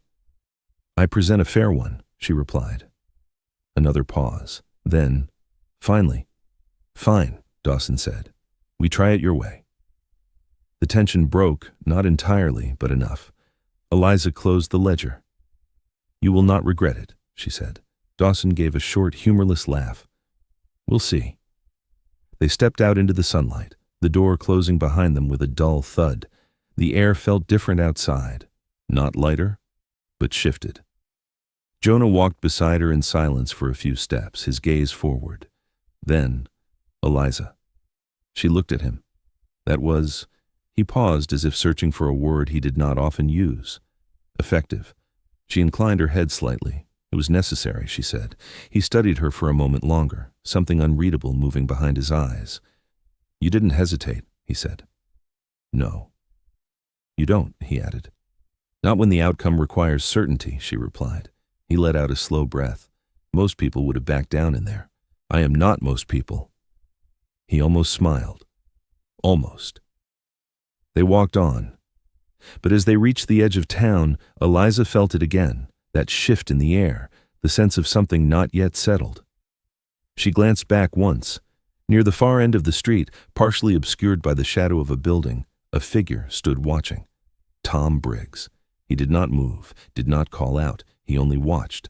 I present a fair one, she replied. Another pause. Then, finally, fine, Dawson said. We try it your way. The tension broke, not entirely, but enough. Eliza closed the ledger. You will not regret it, she said. Dawson gave a short, humorless laugh. We'll see. They stepped out into the sunlight, the door closing behind them with a dull thud. The air felt different outside, not lighter, but shifted. Jonah walked beside her in silence for a few steps, his gaze forward. Then, Eliza. She looked at him. He paused as if searching for a word he did not often use. Effective. She inclined her head slightly. It was necessary, she said. He studied her for a moment longer, something unreadable moving behind his eyes. You didn't hesitate, he said. No. You don't, he added. Not when the outcome requires certainty, she replied. He let out a slow breath. Most people would have backed down in there. I am not most people. He almost smiled. Almost. They walked on. But as they reached the edge of town, Eliza felt it again, that shift in the air, the sense of something not yet settled. She glanced back once. Near the far end of the street, partially obscured by the shadow of a building, a figure stood watching. Tom Briggs. He did not move, did not call out. He only watched.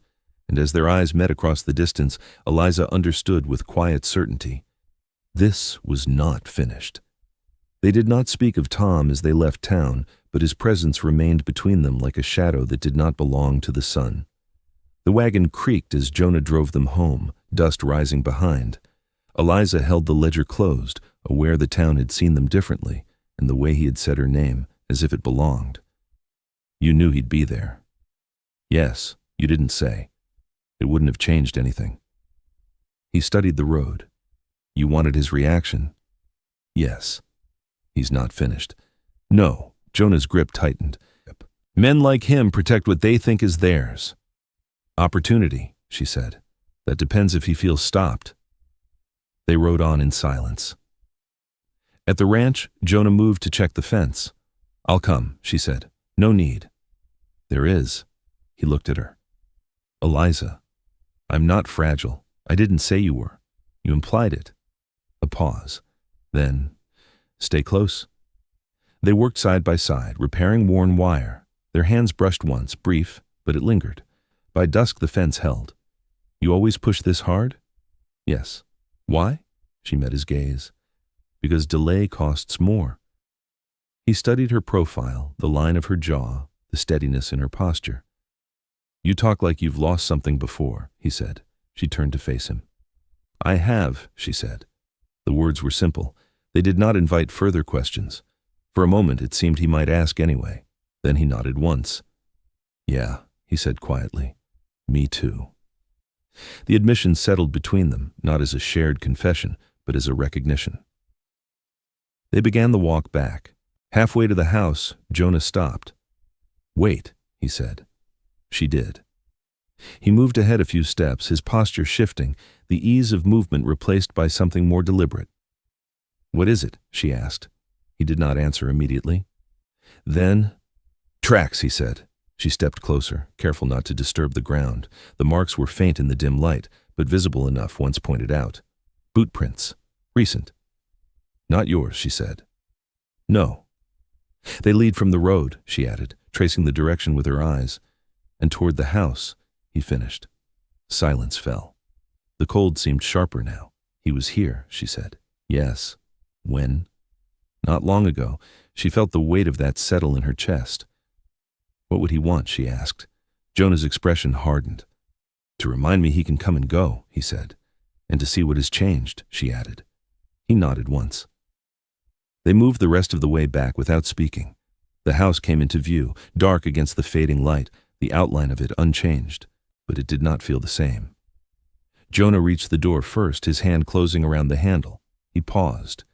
And as their eyes met across the distance, Eliza understood with quiet certainty. This was not finished. They did not speak of Tom as they left town, but his presence remained between them like a shadow that did not belong to the sun. The wagon creaked as Jonah drove them home, dust rising behind. Eliza held the ledger closed, aware the town had seen them differently, and the way he had said her name, as if it belonged. You knew he'd be there. Yes, you didn't say. It wouldn't have changed anything. He studied the road. You wanted his reaction? Yes. He's not finished. No. Jonah's grip tightened. Men like him protect what they think is theirs. Opportunity, she said. That depends if he feels stopped. They rode on in silence. At the ranch, Jonah moved to check the fence. I'll come, she said. No need. There is. He looked at her. Eliza, I'm not fragile. I didn't say you were. You implied it. A pause. Then, stay close. They worked side by side, repairing worn wire. Their hands brushed once, brief, but it lingered. By dusk the fence held. You always push this hard? Yes. Why? She met his gaze. Because delay costs more. He studied her profile, the line of her jaw, the steadiness in her posture. You talk like you've lost something before, he said. She turned to face him. I have, she said. The words were simple. They did not invite further questions. For a moment it seemed he might ask anyway. Then he nodded once. Yeah, he said quietly. Me too. The admission settled between them, not as a shared confession, but as a recognition. They began the walk back. Halfway to the house, Jonah stopped. Wait, he said. She did. He moved ahead a few steps, his posture shifting, the ease of movement replaced by something more deliberate. What is it? She asked. He did not answer immediately. Then, tracks, he said. She stepped closer, careful not to disturb the ground. The marks were faint in the dim light, but visible enough once pointed out. Boot prints. Recent. Not yours, she said. No. They lead from the road, she added, tracing the direction with her eyes. And toward the house, he finished. Silence fell. The cold seemed sharper now. He was here, she said. Yes. When? Not long ago. She felt the weight of that settle in her chest. What would he want, she asked. Jonah's expression hardened. To remind me he can come and go, he said. And to see what has changed, she added. He nodded once. They moved the rest of the way back without speaking. The house came into view, dark against the fading light, the outline of it unchanged, but it did not feel the same. Jonah reached the door first, his hand closing around the handle. He paused,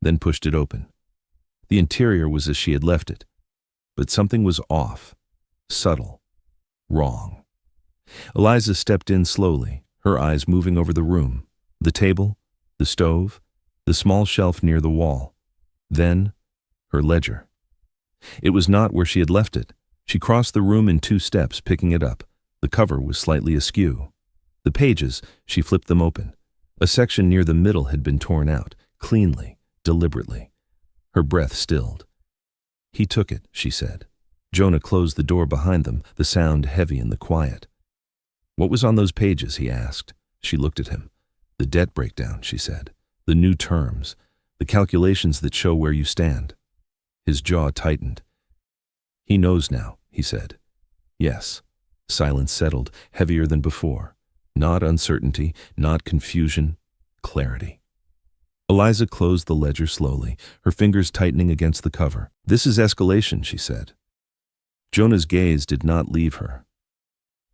then pushed it open. The interior was as she had left it, but something was off, subtle, wrong. Eliza stepped in slowly, her eyes moving over the room, the table, the stove, the small shelf near the wall. Then, her ledger. It was not where she had left it. She crossed the room in 2 steps, picking it up. The cover was slightly askew. The pages, she flipped them open. A section near the middle had been torn out, cleanly, deliberately. Her breath stilled. He took it, she said. Jonah closed the door behind them, the sound heavy in the quiet. What was on those pages, he asked. She looked at him. The debt breakdown, she said. The new terms. The calculations that show where you stand. His jaw tightened. He knows now, he said. Yes. Silence settled, heavier than before. Not uncertainty, not confusion, clarity. Eliza closed the ledger slowly, her fingers tightening against the cover. This is escalation, she said. Jonah's gaze did not leave her.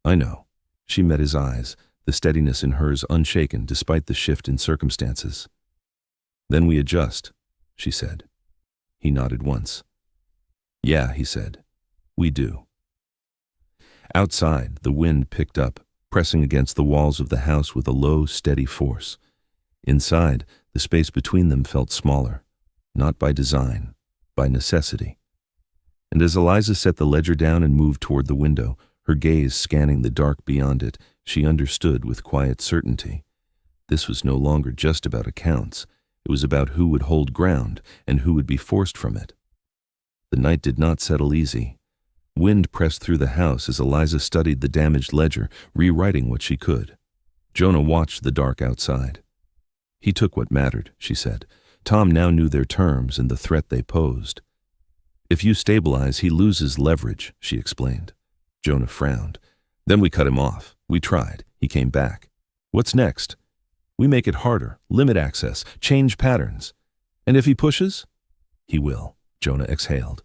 I know. She met his eyes, the steadiness in hers unshaken despite the shift in circumstances. Then we adjust, she said. He nodded once. Yeah, he said. We do. Outside, the wind picked up, pressing against the walls of the house with a low, steady force. Inside, the space between them felt smaller, not by design, by necessity. And as Eliza set the ledger down and moved toward the window, her gaze scanning the dark beyond it, she understood with quiet certainty. This was no longer just about accounts. It was about who would hold ground and who would be forced from it. The night did not settle easy. Wind pressed through the house as Eliza studied the damaged ledger, rewriting what she could. Jonah watched the dark outside. He took what mattered, she said. Tom now knew their terms and the threat they posed. If you stabilize, he loses leverage, she explained. Jonah frowned. Then we cut him off. We tried. He came back. What's next? We make it harder, limit access, change patterns. And if he pushes? He will, Jonah exhaled.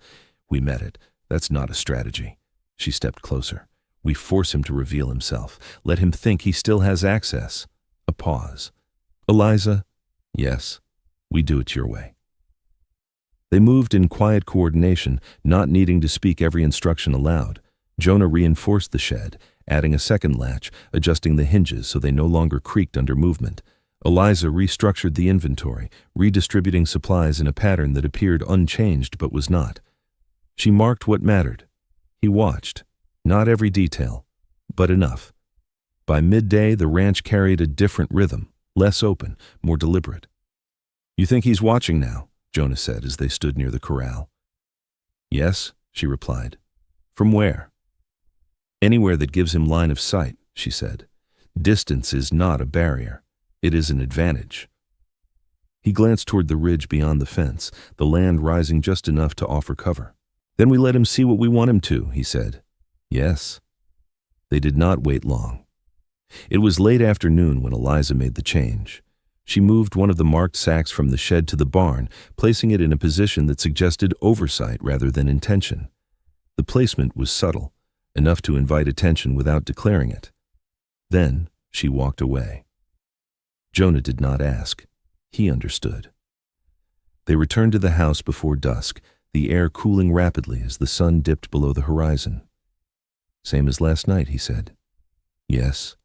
We met it. That's not a strategy. She stepped closer. We force him to reveal himself. Let him think he still has access. A pause. Eliza, yes, we do it your way. They moved in quiet coordination, not needing to speak every instruction aloud. Jonah reinforced the shed, adding a second latch, adjusting the hinges so they no longer creaked under movement. Eliza restructured the inventory, redistributing supplies in a pattern that appeared unchanged but was not. She marked what mattered. He watched. Not every detail, but enough. By midday, the ranch carried a different rhythm, less open, more deliberate. "You think he's watching now?" Jonah said as they stood near the corral. "Yes," she replied. "From where?" "Anywhere that gives him line of sight," she said. "Distance is not a barrier. It is an advantage." He glanced toward the ridge beyond the fence, the land rising just enough to offer cover. "Then we let him see what we want him to," he said. "Yes." They did not wait long. It was late afternoon when Eliza made the change. She moved one of the marked sacks from the shed to the barn, placing it in a position that suggested oversight rather than intention. The placement was subtle, enough to invite attention without declaring it. Then she walked away. Jonah did not ask. He understood. They returned to the house before dusk, the air cooling rapidly as the sun dipped below the horizon. "Same as last night," he said. "Yes."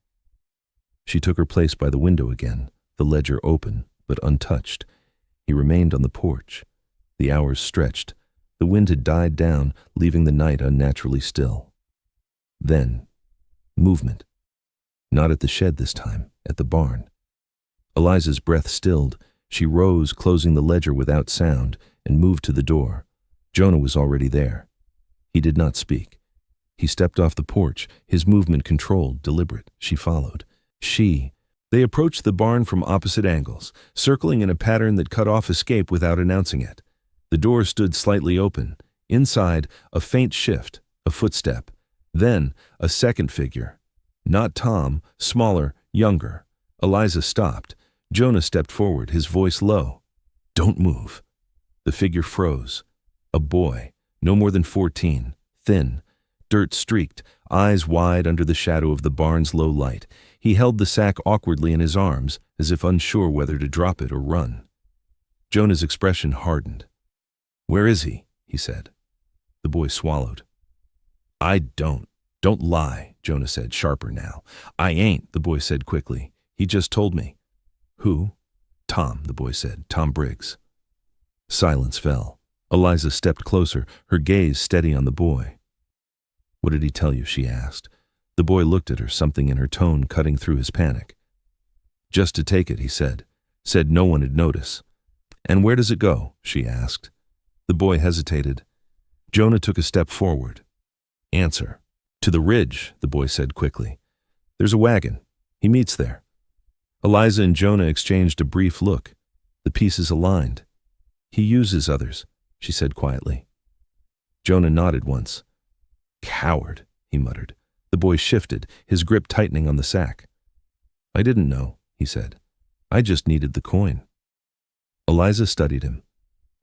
She took her place by the window again, the ledger open, but untouched. He remained on the porch. The hours stretched. The wind had died down, leaving the night unnaturally still. Then, movement. Not at the shed this time, at the barn. Eliza's breath stilled. She rose, closing the ledger without sound, and moved to the door. Jonah was already there. He did not speak. He stepped off the porch, his movement controlled, deliberate. She followed. They approached the barn from opposite angles, circling in a pattern that cut off escape without announcing it. The door stood slightly open. Inside, a faint shift, a footstep. Then, a second figure. Not Tom, smaller, younger. Eliza stopped. Jonah stepped forward, his voice low. "Don't move." The figure froze. A boy, no more than 14, thin, dirt-streaked, eyes wide under the shadow of the barn's low light. He held the sack awkwardly in his arms, as if unsure whether to drop it or run. Jonah's expression hardened. "Where is he?" he said. The boy swallowed. Don't lie," Jonah said, sharper now. "I ain't," the boy said quickly. "He just told me." "Who?" "Tom," the boy said. "Tom Briggs." Silence fell. Eliza stepped closer, her gaze steady on the boy. "What did he tell you?" she asked. The boy looked at her, something in her tone cutting through his panic. "Just to take it," he said. "Said no one would notice." "And where does it go?" she asked. The boy hesitated. Jonah took a step forward. "Answer." "To the ridge," the boy said quickly. "There's a wagon. He meets there." Eliza and Jonah exchanged a brief look. The pieces aligned. "He uses others," she said quietly. Jonah nodded once. "Coward," he muttered. The boy shifted, his grip tightening on the sack. "I didn't know," he said. "I just needed the coin." Eliza studied him.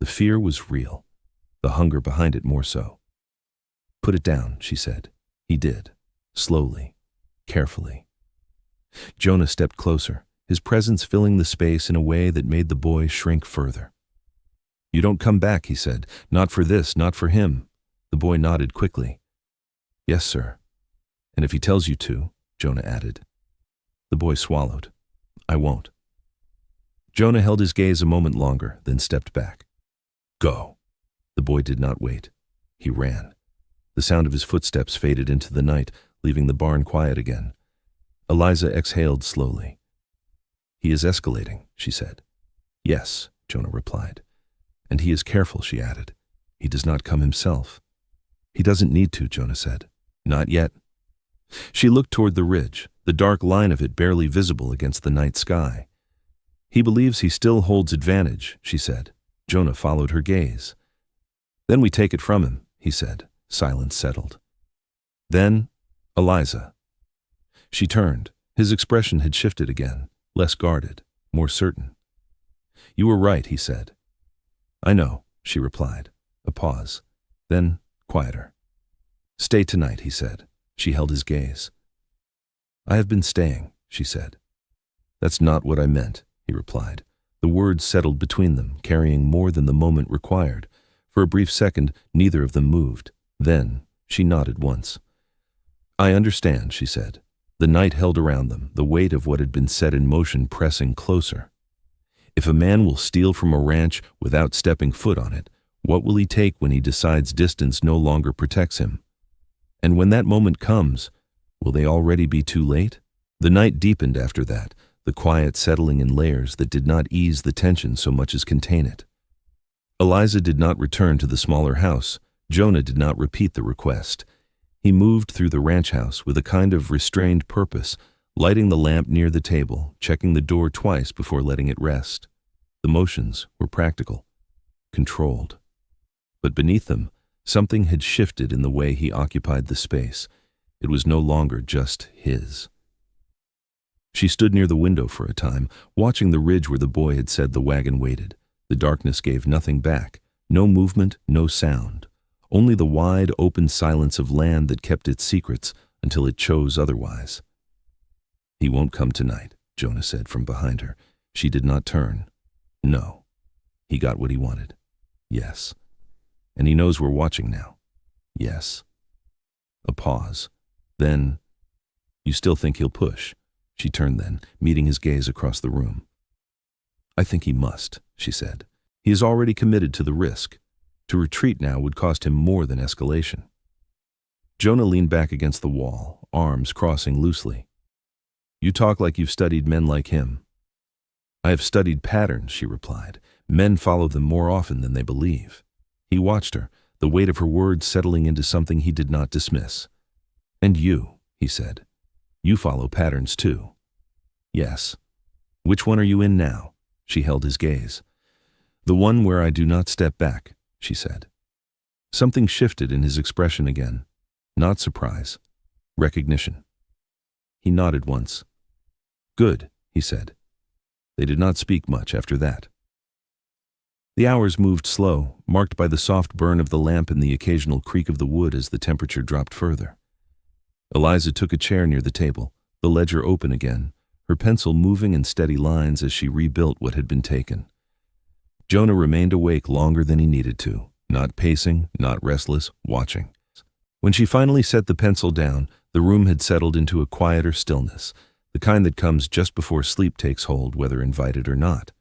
The fear was real, the hunger behind it more so. "Put it down," she said. He did, slowly, carefully. Jonah stepped closer, his presence filling the space in a way that made the boy shrink further. "You don't come back," he said. "Not for this, not for him." The boy nodded quickly. "Yes, sir." "And if he tells you to," Jonah added. The boy swallowed. "I won't." Jonah held his gaze a moment longer, then stepped back. "Go." The boy did not wait. He ran. The sound of his footsteps faded into the night, leaving the barn quiet again. Eliza exhaled slowly. "He is escalating," she said. "Yes," Jonah replied. "And he is careful," she added. "He does not come himself." "He doesn't need to," Jonah said. "Not yet." She looked toward the ridge, the dark line of it barely visible against the night sky. "He believes he still holds advantage," she said. Jonah followed her gaze. "Then we take it from him," he said. Silence settled. "Then, Eliza." She turned. His expression had shifted again, less guarded, more certain. "You were right," he said. "I know," she replied. A pause. Then, quieter. "Stay tonight," he said. She held his gaze. "I have been staying," she said. "That's not what I meant," he replied. The words settled between them, carrying more than the moment required. For a brief second, neither of them moved. Then, she nodded once. "I understand," she said. The night held around them, the weight of what had been set in motion pressing closer. If a man will steal from a ranch without stepping foot on it, what will he take when he decides distance no longer protects him? And when that moment comes, will they already be too late? The night deepened after that, the quiet settling in layers that did not ease the tension so much as contain it. Eliza did not return to the smaller house. Jonah did not repeat the request. He moved through the ranch house with a kind of restrained purpose, lighting the lamp near the table, checking the door twice before letting it rest. The motions were practical, controlled. But beneath them, something had shifted in the way he occupied the space. It was no longer just his. She stood near the window for a time, watching the ridge where the boy had said the wagon waited. The darkness gave nothing back, no movement, no sound. Only the wide, open silence of land that kept its secrets until it chose otherwise. "He won't come tonight," Jonah said from behind her. She did not turn. "No. He got what he wanted." "Yes. And he knows we're watching now." "Yes." A pause. Then, "You still think he'll push?" She turned then, meeting his gaze across the room. "I think he must," she said. "He is already committed to the risk. To retreat now would cost him more than escalation." Jonah leaned back against the wall, arms crossing loosely. "You talk like you've studied men like him." "I have studied patterns," she replied. "Men follow them more often than they believe." He watched her, the weight of her words settling into something he did not dismiss. "And you," he said. "You follow patterns too." "Yes." "Which one are you in now?" She held his gaze. "The one where I do not step back," she said. Something shifted in his expression again. Not surprise. Recognition. He nodded once. "Good," he said. They did not speak much after that. The hours moved slow, marked by the soft burn of the lamp and the occasional creak of the wood as the temperature dropped further. Eliza took a chair near the table, the ledger open again, her pencil moving in steady lines as she rebuilt what had been taken. Jonah remained awake longer than he needed to, not pacing, not restless, watching. When she finally set the pencil down, the room had settled into a quieter stillness, the kind that comes just before sleep takes hold, whether invited or not.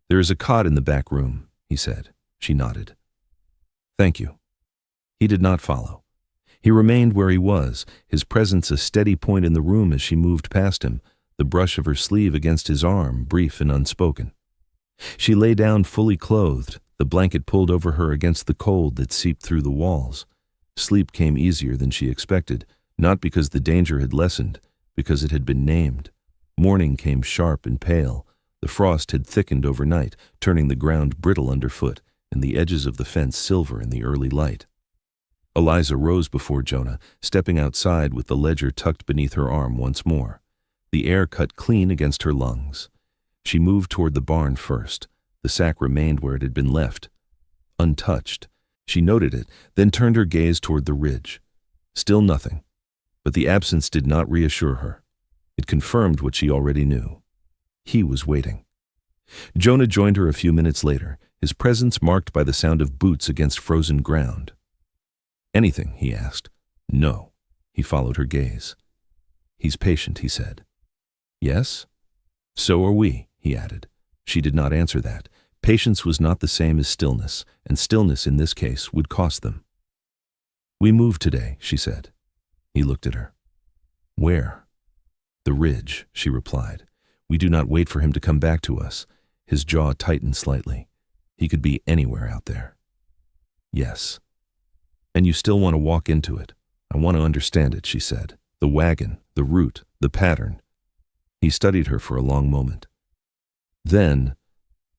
"There is a cot in the back room," he said. She nodded. "Thank you." He did not follow. He remained where he was, his presence a steady point in the room as she moved past him, the brush of her sleeve against his arm, brief and unspoken. She lay down fully clothed, the blanket pulled over her against the cold that seeped through the walls. Sleep came easier than she expected, not because the danger had lessened, because it had been named. Morning came sharp and pale. The frost had thickened overnight, turning the ground brittle underfoot, and the edges of the fence silver in the early light. Eliza rose before Jonah, stepping outside with the ledger tucked beneath her arm once more. The air cut clean against her lungs. She moved toward the barn first. The sack remained where it had been left, untouched. She noted it, then turned her gaze toward the ridge. Still nothing. But the absence did not reassure her. It confirmed what she already knew. He was waiting. Jonah joined her a few minutes later, his presence marked by the sound of boots against frozen ground. "Anything?" he asked. "No." He followed her gaze. "He's patient," he said. "Yes?" "So are we," he added. She did not answer that. Patience was not the same as stillness, and stillness in this case would cost them. "We moved today," she said. He looked at her. "Where?" "The ridge," she replied. "We do not wait for him to come back to us." His jaw tightened slightly. He could be anywhere out there. "Yes." "And you still want to walk into it?" "I want to understand it," she said. "The wagon, the route, the pattern." He studied her for a long moment. Then,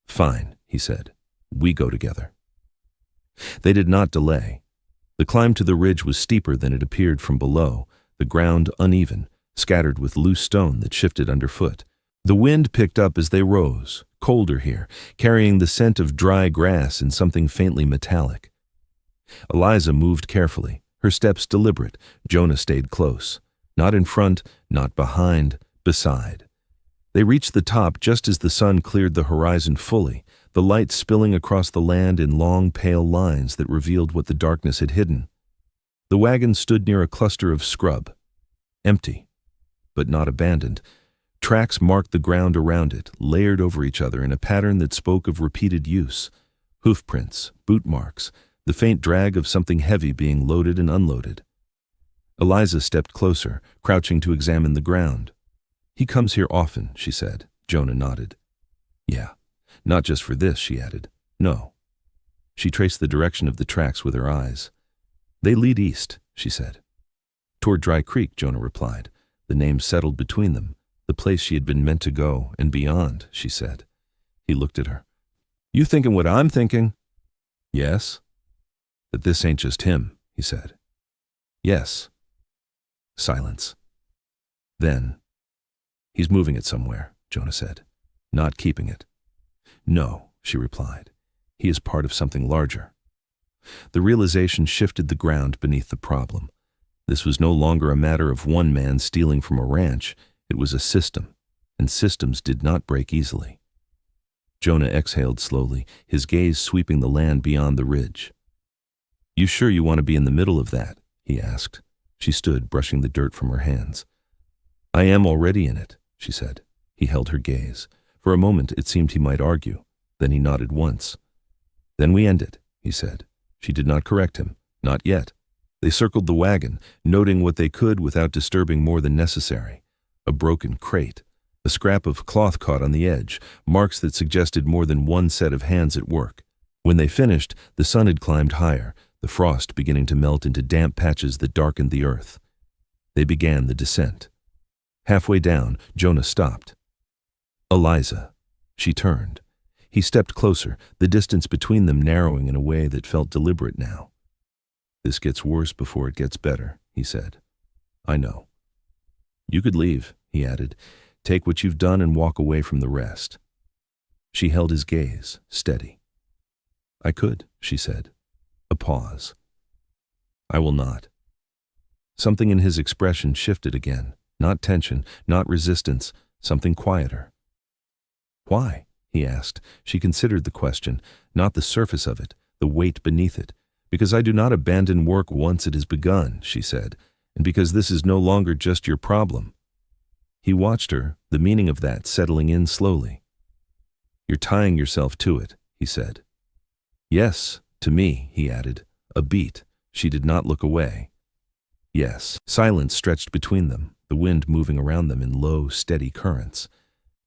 "Fine," he said. "We go together." They did not delay. The climb to the ridge was steeper than it appeared from below, the ground uneven, scattered with loose stone that shifted underfoot. The wind picked up as they rose, colder here, carrying the scent of dry grass and something faintly metallic. Eliza moved carefully, her steps deliberate. Jonah stayed close, not in front, not behind, beside. They reached the top just as the sun cleared the horizon fully, the light spilling across the land in long, pale lines that revealed what the darkness had hidden. The wagon stood near a cluster of scrub, empty, but not abandoned. Tracks marked the ground around it, layered over each other in a pattern that spoke of repeated use. Hoof prints, boot marks, the faint drag of something heavy being loaded and unloaded. Eliza stepped closer, crouching to examine the ground. "He comes here often," she said. Jonah nodded. "Yeah, not just for this," she added. "No." She traced the direction of the tracks with her eyes. "They lead east," she said. "Toward Dry Creek," Jonah replied. The name settled between them, the place she had been meant to go and beyond, she said. He looked at her. "You thinking what I'm thinking?" "Yes." "That this ain't just him," he said. "Yes." Silence. Then, "He's moving it somewhere," Jonah said. "Not keeping it." "No," she replied. "He is part of something larger." The realization shifted the ground beneath the problem. This was no longer a matter of one man stealing from a ranch. It was a system, and systems did not break easily. Jonah exhaled slowly, his gaze sweeping the land beyond the ridge. "You sure you want to be in the middle of that?" he asked. She stood, brushing the dirt from her hands. "I am already in it," she said. He held her gaze. For a moment it seemed he might argue. Then he nodded once. "Then we end it," he said. She did not correct him. Not yet. They circled the wagon, noting what they could without disturbing more than necessary. A broken crate. A scrap of cloth caught on the edge, marks that suggested more than one set of hands at work. When they finished, the sun had climbed higher, the frost beginning to melt into damp patches that darkened the earth. They began the descent. Halfway down, Jonah stopped. "Eliza." She turned. He stepped closer, the distance between them narrowing in a way that felt deliberate now. "This gets worse before it gets better," he said. "I know." "You could leave," he added. "Take what you've done and walk away from the rest." She held his gaze, steady. "I could," she said. A pause. "I will not." Something in his expression shifted again. Not tension, not resistance, something quieter. "Why?" he asked. She considered the question, not the surface of it, the weight beneath it. "Because I do not abandon work once it has begun," she said, "and because this is no longer just your problem." He watched her, the meaning of that settling in slowly. "You're tying yourself to it," he said. "Yes, to me," he added. A beat. She did not look away. "Yes." Silence stretched between them, the wind moving around them in low, steady currents.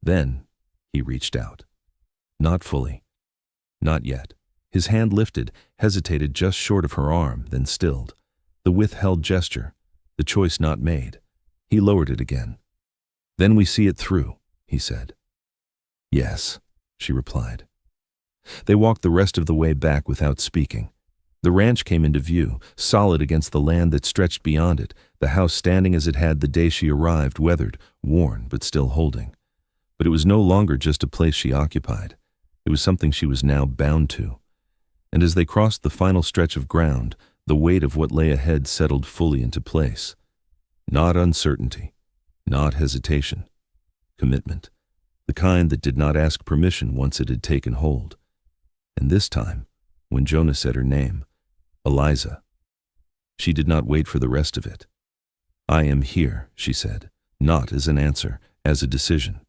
Then he reached out. Not fully. Not yet. His hand lifted, hesitated just short of her arm, then stilled. The withheld gesture, the choice not made. He lowered it again. "Then we see it through," he said. "Yes," she replied. They walked the rest of the way back without speaking. The ranch came into view, solid against the land that stretched beyond it, the house standing as it had the day she arrived, weathered, worn, but still holding. But it was no longer just a place she occupied. It was something she was now bound to. And as they crossed the final stretch of ground, the weight of what lay ahead settled fully into place. Not uncertainty, not hesitation. Commitment. The kind that did not ask permission once it had taken hold. And this time, when Jonah said her name, Eliza, she did not wait for the rest of it. "I am here," she said, not as an answer, as a decision.